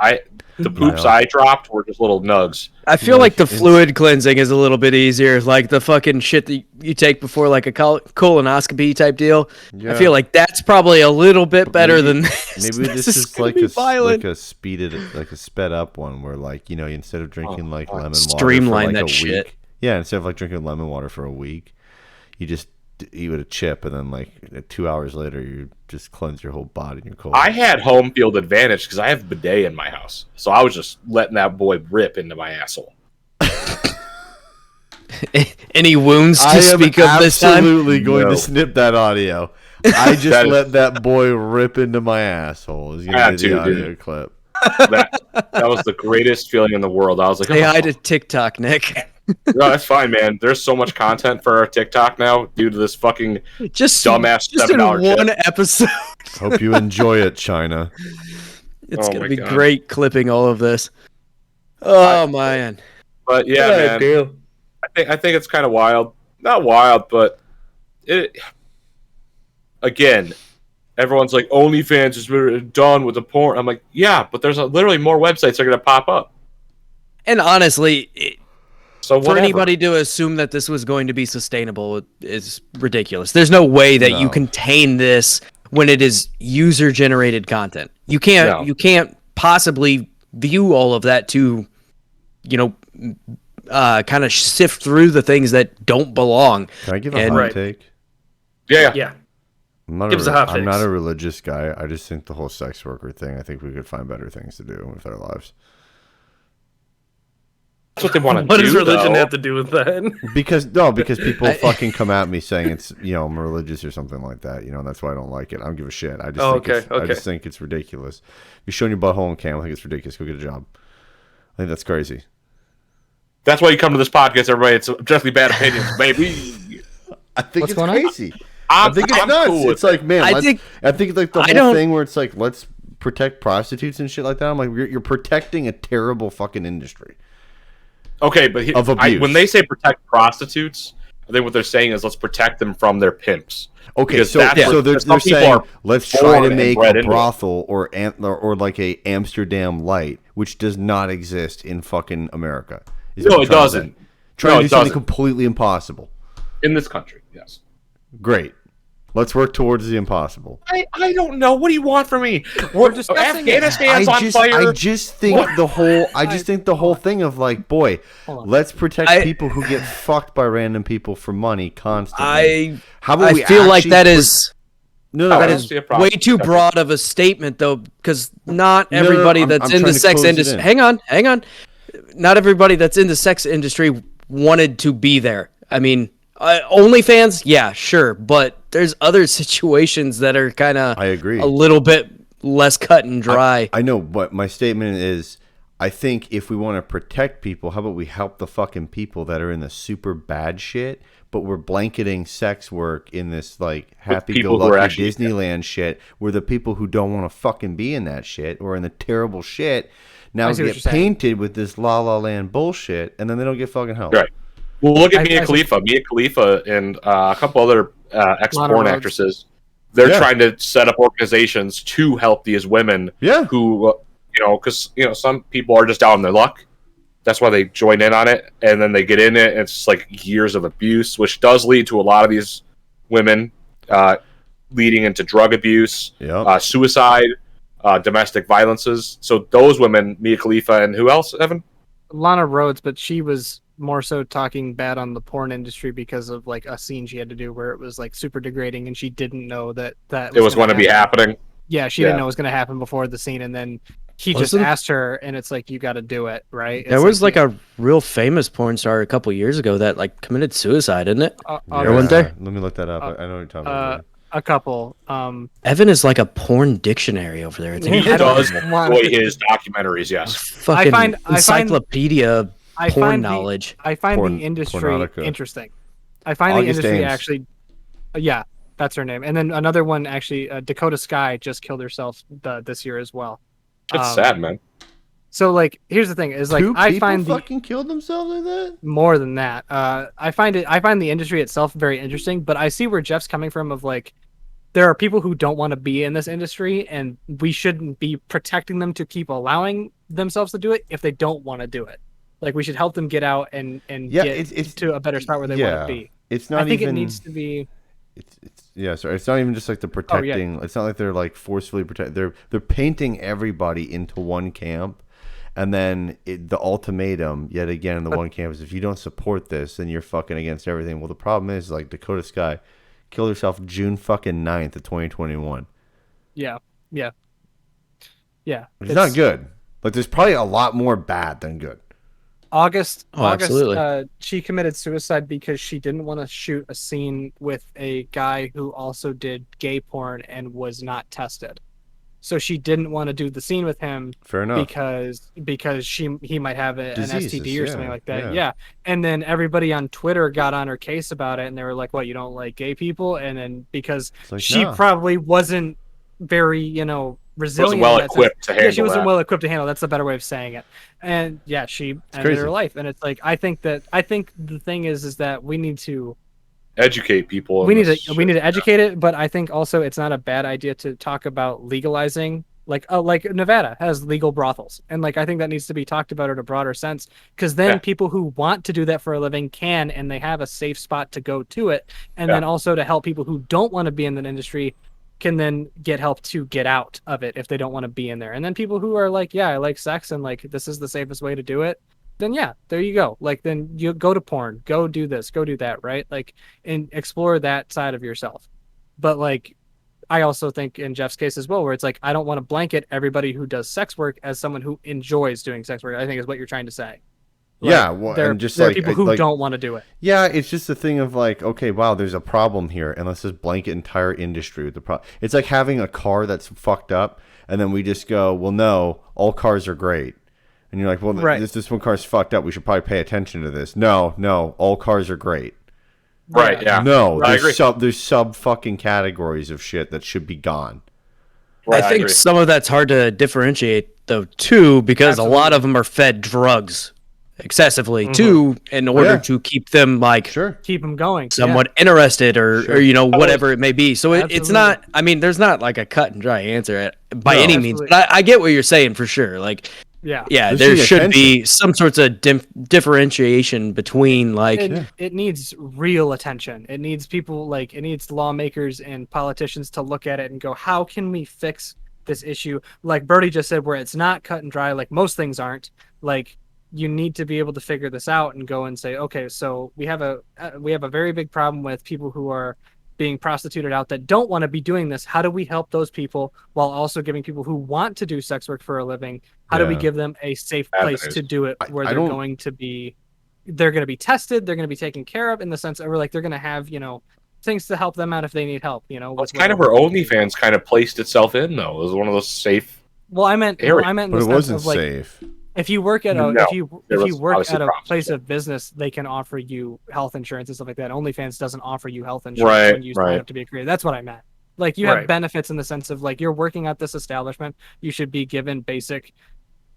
The poops I dropped were just little nugs. I feel like the fluid cleansing is a little bit easier. Like the fucking shit that you take before like a colonoscopy type deal. Yeah. I feel like that's probably a little bit better than this. Maybe this is like a sped up one where like instead of drinking lemon water streamline for like that a shit. week, yeah, instead of like drinking lemon water for a week, you just eat with a chip, and then like 2 hours later, you just cleanse your whole body and your colon. I had home field advantage because I have a bidet in my house, so I was just letting that boy rip into my asshole. Any wounds to speak of this time? Absolutely going to snip that audio. I just let that boy rip into my asshole. Is gonna be the audio clip. That was the greatest feeling in the world. I was like, Say hi to TikTok, Nick. No, that's fine, man. There's so much content for our TikTok now due to this fucking just dumbass just in $7 one chip. episode. Hope you enjoy it, China. It's Oh gonna my be God. great clipping all of this. Oh man. But yeah, man. I think it's kind of wild. Not wild, but it. Again, everyone's like, OnlyFans is done with the porn. I'm like, yeah, but there's literally more websites that are gonna pop up. And honestly, So for whatever. anybody to assume that this was going to be sustainable is ridiculous. There's no way that you contain this when it is user generated content. You can't possibly view all of that to, kind of sift through the things that don't belong. Can I give a hot take? Yeah. I'm not, Give us a hot I'm takes. not a religious guy. I just think the whole sex worker thing, I think we could find better things to do with our lives. That's what they want to do. What does religion though. have to do with that? Because people fucking come at me saying it's I'm religious or something like that. And that's why I don't like it. I don't give a shit. I just think it's ridiculous. If you're showing your butthole on camera, I think it's ridiculous. Go get a job. I think that's crazy. That's why you come to this podcast, everybody. It's objectively bad opinions, baby. I think What's it's going on? crazy. I think it's nuts. Cool It's like, man, I think like the whole thing where it's like, let's protect prostitutes and shit like that. I'm like, you're protecting a terrible fucking industry. Okay, but Of abuse. when they say protect prostitutes, I think what they're saying is let's protect them from their pimps. Okay, Because so that's so what- they're some people saying are let's try born to and make bred a into it. brothel or like a Amsterdam Light, which does not exist in fucking America. Is No, what I'm it trying to say. doesn't. Trying No, to do it something doesn't. completely impossible. In this country, yes. Great. Let's work towards the impossible. I don't know. What do you want from me? We're discussing it. Afghanistan's on fire. I just think the whole thing of like, boy, let's protect people who get fucked by random people for money constantly. I feel like that is no, that I don't is see a problem. way too broad of a statement though, because not everybody I'm that's in trying the to sex close it industry. in. Hang on. Not everybody that's in the sex industry wanted to be there. I mean, OnlyFans, yeah, sure, but there's other situations that are kind of I agree. a little bit less cut and dry. I know, but my statement is, I think if we want to protect people, how about we help the fucking people that are in the super bad shit but we're blanketing sex work in this like people who are happy-go-lucky actually- Disneyland shit, where the people who don't want to fucking be in that shit or in the terrible shit now I see what get you're saying. painted with this La La Land bullshit, and then they don't get fucking help. Right. Well, look at I- Mia I- Khalifa. Mia Khalifa and a couple other Lana ex-porn Rhodes. actresses. They're Yeah. trying to set up organizations to help these women Yeah. who, because some people are just down on their luck. That's why they join in on it, and then they get in it, and it's just like years of abuse, which does lead to a lot of these women leading into drug abuse, Yeah. suicide, domestic violences. So those women, Mia Khalifa and who else, Evan? Lana Rhodes, but she was more so talking bad on the porn industry because of like a scene she had to do where it was like super degrading, and she didn't know that It was going to be happen. happening. Yeah, she Yeah. didn't know it was going to happen before the scene, and then he just Wasn't- asked her, and it's like, you got to do it, right? There It's was like yeah, a real famous porn star a couple years ago that like committed suicide, didn't it? a, Yeah. There wasn't there? Let me look that up. I know what you're talking about. a couple. Evan is like a porn dictionary over there. It's He I don't does want- enjoy his documentaries, yes. fucking I find- encyclopedia I porn find knowledge. I find Porn- the industry Pornautica. interesting. I find August the industry Ames. actually, yeah, that's her name. And then another one actually, Dakota Sky just killed herself this year as well. It's sad, man. So like, here's the thing: is like Two I people find the fucking killed themselves like that. more than that. I find the industry itself very interesting, but I see where Jeff's coming from. Of like, there are people who don't want to be in this industry, and we shouldn't be protecting them to keep allowing themselves to do it if they don't want to do it. Like, we should help them get out and Yeah, get it's to a better spot where they yeah. want to be. It's not I think even. it needs to be. It's yeah. Sorry, it's not even just like the protecting. It's not like they're like forcefully protect. They're painting everybody into one camp, and then the ultimatum yet again in the one camp is if you don't support this, then you're fucking against everything. Well, the problem is like Dakota Sky killed herself June fucking 9th of 2021. Yeah, yeah, yeah. It's not good. Like there's probably a lot more bad than good. August. Oh, absolutely. She committed suicide because she didn't want to shoot a scene with a guy who also did gay porn and was not tested. So she didn't want to do the scene with him Fair enough. because he might have an Diseases, STD or yeah, something like that. yeah. Yeah. And then everybody on Twitter got on her case about it, and they were like, "What, you don't like gay people?" And then because It's like, she no. probably wasn't very, resilient. Wasn't well in that sense. equipped to handle Yeah, she wasn't that. well equipped to handle. That's the better way of saying it. And yeah, she ended crazy. her life. And it's like, I think the thing is that we need to Educate people. we in need this to we shit. need to educate it, but I think also it's not a bad idea to talk about legalizing, like Nevada has legal brothels, and like I think that needs to be talked about in a broader sense, because then Yeah. people who want to do that for a living can, and they have a safe spot to go to it, and Yeah. then also to help people who don't want to be in that industry can then get help to get out of it if they don't want to be in there. And then people who are like, yeah, I like sex and like this is the safest way to do it, then yeah, there you go. Like then you go to porn, go do this, go do that, right? Like, and explore that side of yourself. But like I also think in Jeff's case as well, where it's like I don't want to blanket everybody who does sex work as someone who enjoys doing sex work, I think is what you're trying to say. Like, Yeah, well, there, and just there like are people who don't want to do it. Yeah, it's just a thing of like, okay, wow, there's a problem here, and let's just blanket entire industry with the problem. It's like having a car that's fucked up, and then we just go, well, no, all cars are great, and you're like, well, Right. this one car's fucked up. We should probably pay attention to this. No, all cars are great. Right, yeah. No, I agree. there's sub fucking categories of shit that should be gone. Right, I think agree. some of that's hard to differentiate though too, because a lot of them are fed drugs excessively too, in order Yeah. to keep them like Sure. Keep them going. somewhat interested or whatever it may be. So it's Absolutely. not. I mean, there's not like a cut and dry answer by No. any means. Absolutely. But I get what you're saying for sure. Like, Yeah. yeah, There's there the should be some sorts of differentiation between like. It needs real attention. It needs people like it needs lawmakers and politicians to look at it and go, how can we fix this issue? Like Brody just said, where it's not cut and dry, like most things aren't. Like you need to be able to figure this out and go and say, okay, so we have a very big problem with people who are being prostituted out that don't want to be doing this. How do we help those people while also giving people who want to do sex work for a living? How do we Yeah. give them a safe place Avenues. to do it where I they're don't- going to be tested, they're going to be taken care of in the sense of like they're going to have, things to help them out if they need help, Well, with it's kind of where whatever. OnlyFans kind of placed itself in, though. It was one of those safe. Well, I meant area. in But the it sense wasn't of like safe. If you work at a No, if was you work obviously at a problems, place yeah. of business, they can offer you health insurance and stuff like that. OnlyFans doesn't offer you health insurance when you sign right. up to be a creator. That's what I meant. Like you have Right. benefits in the sense of like you're working at this establishment, you should be given basic,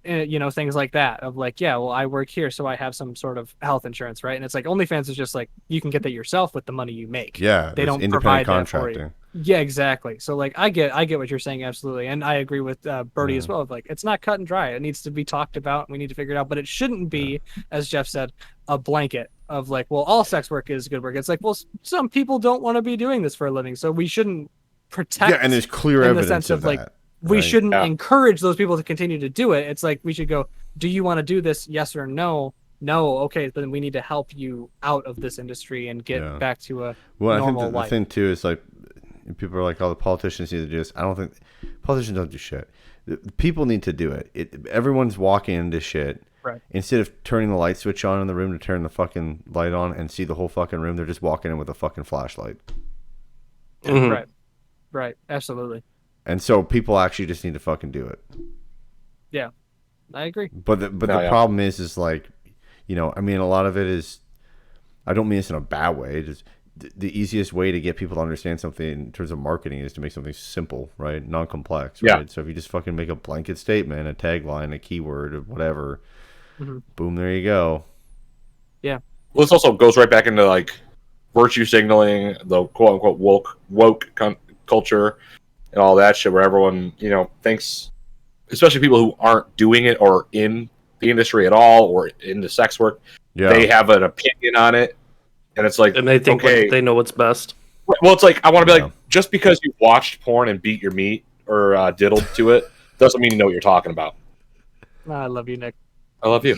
things like that. Of like, yeah, well, I work here, so I have some sort of health insurance, right? And it's like OnlyFans is just like you can get that yourself with the money you make. Yeah, They it's don't independent provide that for you. contracting. Yeah, exactly. So like I get what you're saying absolutely, and I agree with Brody as well. Of like it's not cut and dry. It needs to be talked about. And we need to figure it out, but it shouldn't be, as Jeff said, a blanket of like, well, all sex work is good work. It's like, well, some people don't want to be doing this for a living, so we shouldn't protect. Yeah, and there's clear in the evidence sense of of like that. we right? shouldn't Yeah. encourage those people to continue to do it. It's like we should go, do you want to do this? Yes or no? No. Okay, then we need to help you out of this industry and get Yeah. back to a Well, I think normal the life. thing too is like people are like, "Oh, the politicians need to do this." I don't think politicians don't do shit. The people need to do it. Everyone's walking into shit. Right. Instead of turning the light switch on in the room to turn the fucking light on and see the whole fucking room, they're just walking in with a fucking flashlight. Mhm. Right. Absolutely. And so people actually just need to fucking do it. I agree. But the problem is like, I mean, a lot of it is, I don't mean this in a bad way. Just the easiest way to get people to understand something in terms of marketing is to make something simple, right? Non-complex, right? Yeah. So if you just fucking make a blanket statement, a tagline, a keyword, or whatever, boom, there you go. Well, this also goes right back into like virtue signaling, the quote unquote woke culture, and all that shit, where everyone thinks, especially people who aren't doing it or in the industry at all or into sex work, Yeah. they have an opinion on it, and it's like, And they think okay, like, they know what's best. well, it's like I want to be Yeah. like, just because you watched porn and beat your meat or diddled to it doesn't mean you know what you're talking about. I love you, Nick. I love you,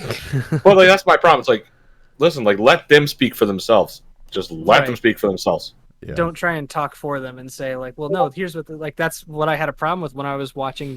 but like that's my problem. It's like, listen, like let them speak for themselves. Just let them Right. speak for themselves. Yeah. Don't try and talk for them and say like, well, no, here's what that's what I had a problem with when I was watching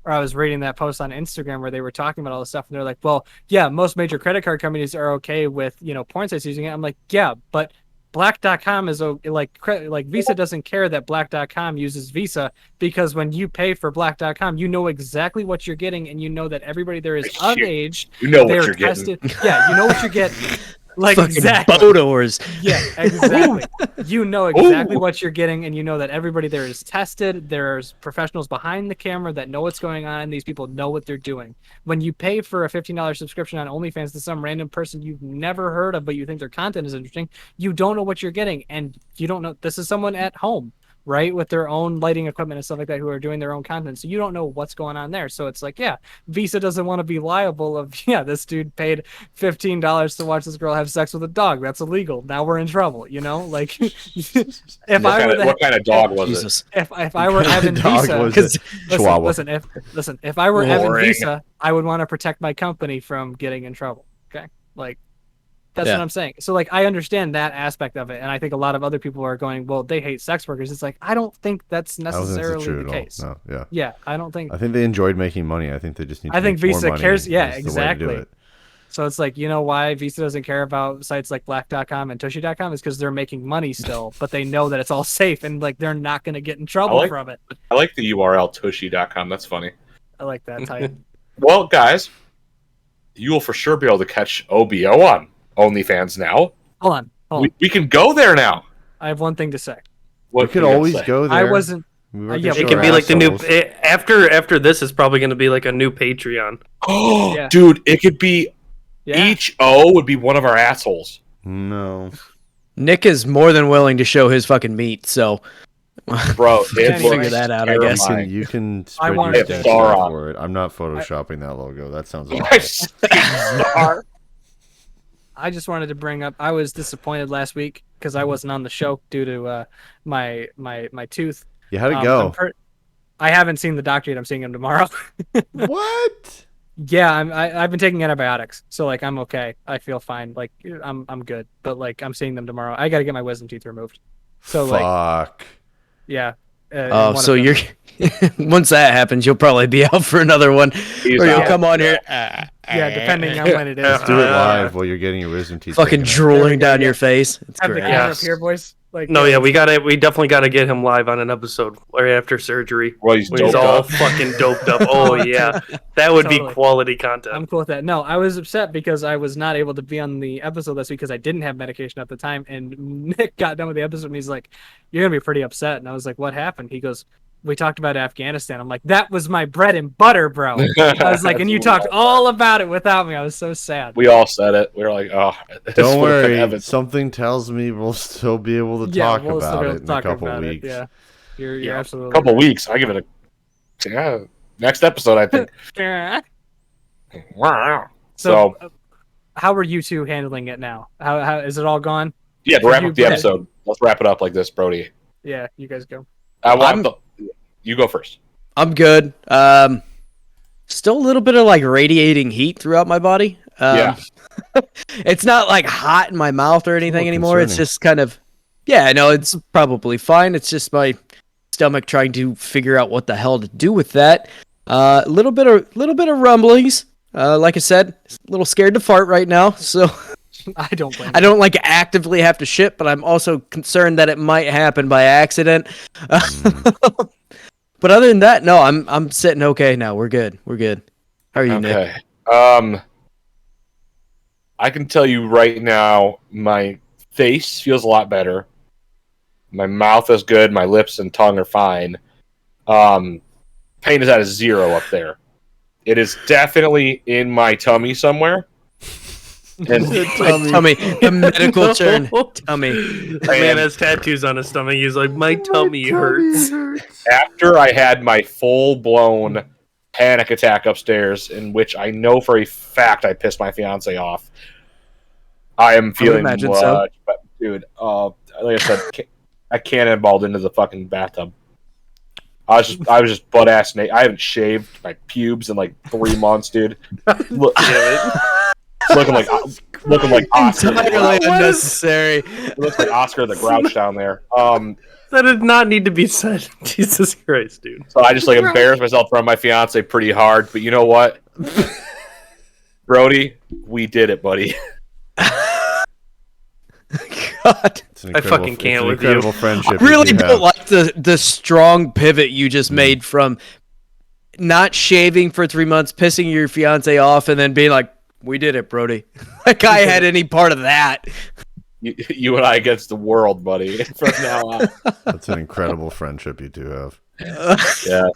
I was reading that post on Instagram where they were talking about all this stuff and they're like, well, yeah, most major credit card companies are okay with, porn sites using it. I'm like, yeah, but Black.com is like Visa doesn't care that Black.com uses Visa, because when you pay for Black.com, you know exactly what you're getting and you know that everybody there is of age. You know what They're you're tested. getting. Yeah, you know what you're getting. Like Fucking exactly. Bodors. Yeah, exactly. You know exactly what you're getting, and you know that everybody there is tested. There's professionals behind the camera that know what's going on. These people know what they're doing. When you pay for a $15 subscription on OnlyFans to some random person you've never heard of, but you think their content is interesting, you don't know what you're getting, and you don't know. This is someone at home, right, with their own lighting equipment and stuff like that, who are doing their own content. So you don't know what's going on there. So it's like, yeah, Visa doesn't want to be liable of, yeah, this dude paid $15 to watch this girl have sex with a dog. That's illegal. Now we're in trouble, like What kind of dog was it? Jesus. if I were Evan Dog Visa, was it? Chihuahua. listen, if I were Evan Boring. Visa, I would want to protect my company from getting in trouble. Okay, like that's Yeah. what I'm saying. So like I understand that aspect of it, and I think a lot of other people are going, well, they hate sex workers. It's like I don't think that's I don't think necessarily that's true the at all. case. No, yeah. Yeah, I don't think. I think they enjoyed making money. I think they just need to I think make more Visa money cares- yeah, is the way to do exactly. it. So it's like, why Visa doesn't care about sites like Black.com and Tushy.com is because they're making money still, but they know that it's all safe and like they're not going to get in trouble like- from it. I like the URL tushy.com. That's funny. I like that type. Well, guys, you will for sure be able to catch OBO on OnlyFans now. Hold on. We can go there now. I have one thing to say. What We can could you always say? go there. I wasn't. We were yeah, gonna it It show can be our like the new assholes. after this is probably going to be like a new Patreon. Oh, Yeah. dude, it could be Yeah. each O would be one of our assholes. No. Nick is more than willing to show his fucking meat, so Bro, Can't it figure looks that out, I guess. terrifying. You can I spread wanted your to- dick Star on. for it. I'm not photoshopping that logo. That sounds My awful. star. I just wanted to bring up. I was disappointed last week because I wasn't on the show due to my tooth. Yeah, how'd it I'm go? I haven't seen the doctor yet. I'm seeing him tomorrow. What? Yeah, I've been taking antibiotics, so like I'm okay. I feel fine. Like I'm good, but like I'm seeing them tomorrow. I got to get my wisdom teeth removed. So like Fuck. yeah. oh, so you're once that happens, you'll probably be out for another one, He's or you'll out. come on here, yeah, depending on when it is. Let's do it live while you're getting your wisdom teeth. fucking taken out. drooling down your face. It's Have the great. camera Yes. up here, boys. Like, No, yeah, we definitely gotta get him live on an episode right after surgery. Well, he's When he's doped all up. fucking doped up. Oh yeah, that would Totally. be quality content. I'm cool with that. No, I was upset because I was not able to be on the episode this week because I didn't have medication at the time. And Nick got done with the episode and he's like, "You're gonna be pretty upset." And I was like, "What happened?" He goes, "We talked about Afghanistan." I'm like, "That was my bread and butter, bro." I was like, "And you talked all about it without me." I was so sad. We all said it. We were like, "Oh, this Don't would've been worry. Evan." Something tells me we'll still be able to Yeah, talk we'll still about be able it to in a talk couple about it, weeks. Yeah, you're Yeah. absolutely A couple right. weeks. I give it a next episode. I think. Wow. So, So how are you two handling it now? How is it all gone? yeah, to wrap up the you- episode. Let's wrap it up like this, Brody. Yeah, you guys go. You go first. I'm good. Still a little bit of like radiating heat throughout my body. Yeah. It's not like hot in my mouth or anything little anymore. It's concerning. just kind of, yeah, no, it's probably fine. It's just my stomach trying to figure out what the hell to do with that. A little bit of rumblings. Like I said, a little scared to fart right now. So I don't blame. I don't like actively have to shit, but I'm also concerned that it might happen by accident. But other than that, no, I'm sitting okay now. We're good. How are you, Nick? Okay. I can tell you right now, my face feels a lot better. My mouth is good. My lips and tongue are fine. Pain is at a 0 up there. It is definitely in my tummy somewhere. And Tummy, the medical term. Tummy. That man has tattoos on his stomach. He's like, my tummy hurts. after I had my full-blown panic attack upstairs, in which I know for a fact I pissed my fiance off, I am feeling much imagine so. better. Dude, like I said, I cannonballed into the fucking bathtub. I was just butt ass naked. I haven't shaved my pubes in like 3 months, dude. Look, looking like Oscar. Entirely unnecessary. It looks like Oscar the Grouch down there. That did not need to be said. Jesus Christ, dude. So I just like embarrassed myself in front of my fiance pretty hard. But you know what, Brody, we did it, buddy. God. I fucking can't with you. incredible friendship. I really you don't have. like the strong pivot you just made from not shaving for 3 months, pissing your fiance off, and then being like, "We did it, Brody." Like I had any part of that. You and I against the world, buddy. From now on. That's an incredible friendship you two have. Yeah.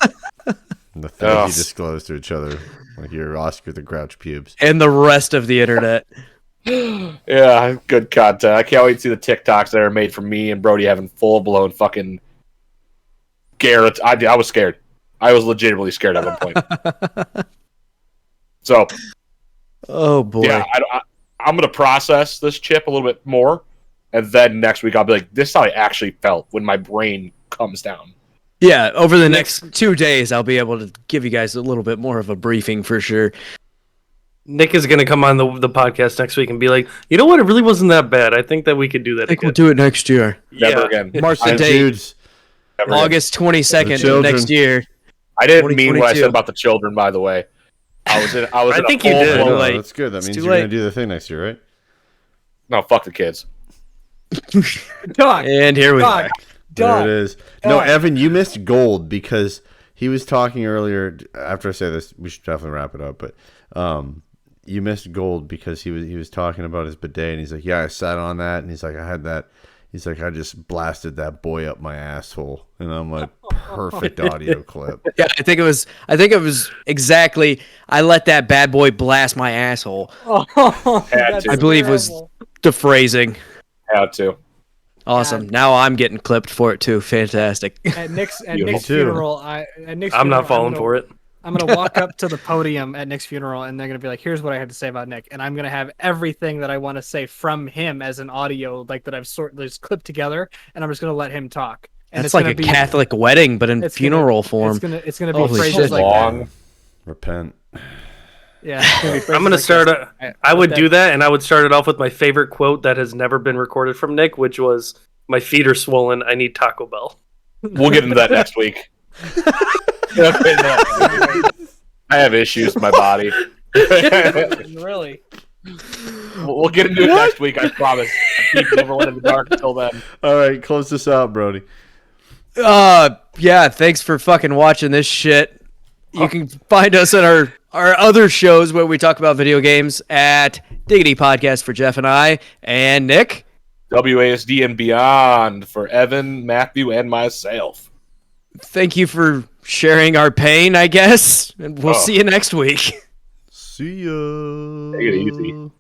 And the things you disclose to each other, like your Oscar the Grouch pubes. And the rest of the internet. Yeah, good content. I can't wait to see the TikToks that are made from me and Brody having full blown fucking Garrett. I was scared. I was legitimately scared at one point. So, Oh boy. yeah, I'm gonna process this chip a little bit more, and then next week I'll be like, "This is how I actually felt when my brain comes down." Yeah, over the next 2 days, I'll be able to give you guys a little bit more of a briefing for sure. Nick is going to come on the podcast next week and be like, you know what? It really wasn't that bad. I think that we could do that I think again. we'll do it next year. Never Yeah. again. Mark the And date, dudes, Never again. August 22nd The of children. next year. I didn't mean what I 2022. said about the children, by the way. I was in I a think you full did. blown- no, late. that's good. That It's means too you're going late. to do the thing next year, right? No, fuck the kids. Dog, And here we dog, are. There dog. it is. No, Dog. Evan, you missed gold because he was talking earlier. After I say this, we should definitely wrap it up. But you missed gold because he was talking about his bidet, and he's like, "Yeah, I sat on that," and he's like, "I had that." He's like, "I just blasted that boy up my asshole," and I'm like, "Perfect audio clip." Yeah, I think it was exactly. I let that bad boy blast my asshole. Oh, that's to. I believe was terrible. the phrasing. How to? Awesome. God. Now I'm getting clipped for it too. Fantastic. At Nick's You Nick's too. funeral. I'm not falling for it. I'm gonna walk up to the podium at Nick's funeral, and they're gonna be like, "Here's what I had to say about Nick," and I'm gonna have everything that I want to say from him as an audio, like that I've just clipped together, and I'm just gonna let him talk. And That's it's like gonna a be, Catholic wedding, but in it's funeral gonna, form. It's gonna be Holy phrases shit. like Long. that. Repent. Yeah, it's gonna be phrases I'm going to like start. this. I would Let do that, and I would start it off with my favorite quote that has never been recorded from Nick, which was, "My feet are swollen. I need Taco Bell." We'll get into that next week. Okay, no. I have issues with my body. Really? We'll get into it next week. I promise. Keep everyone in the dark until then. All right, close this out, Brody. Yeah, thanks for fucking watching this shit. You can find us on our other shows where we talk about video games at Diggity Podcast for Jeff and I, and Nick. WASD and beyond for Evan, Matthew, and myself. Thank you for sharing our pain, I guess. And we'll see you next week. See ya. Take it easy.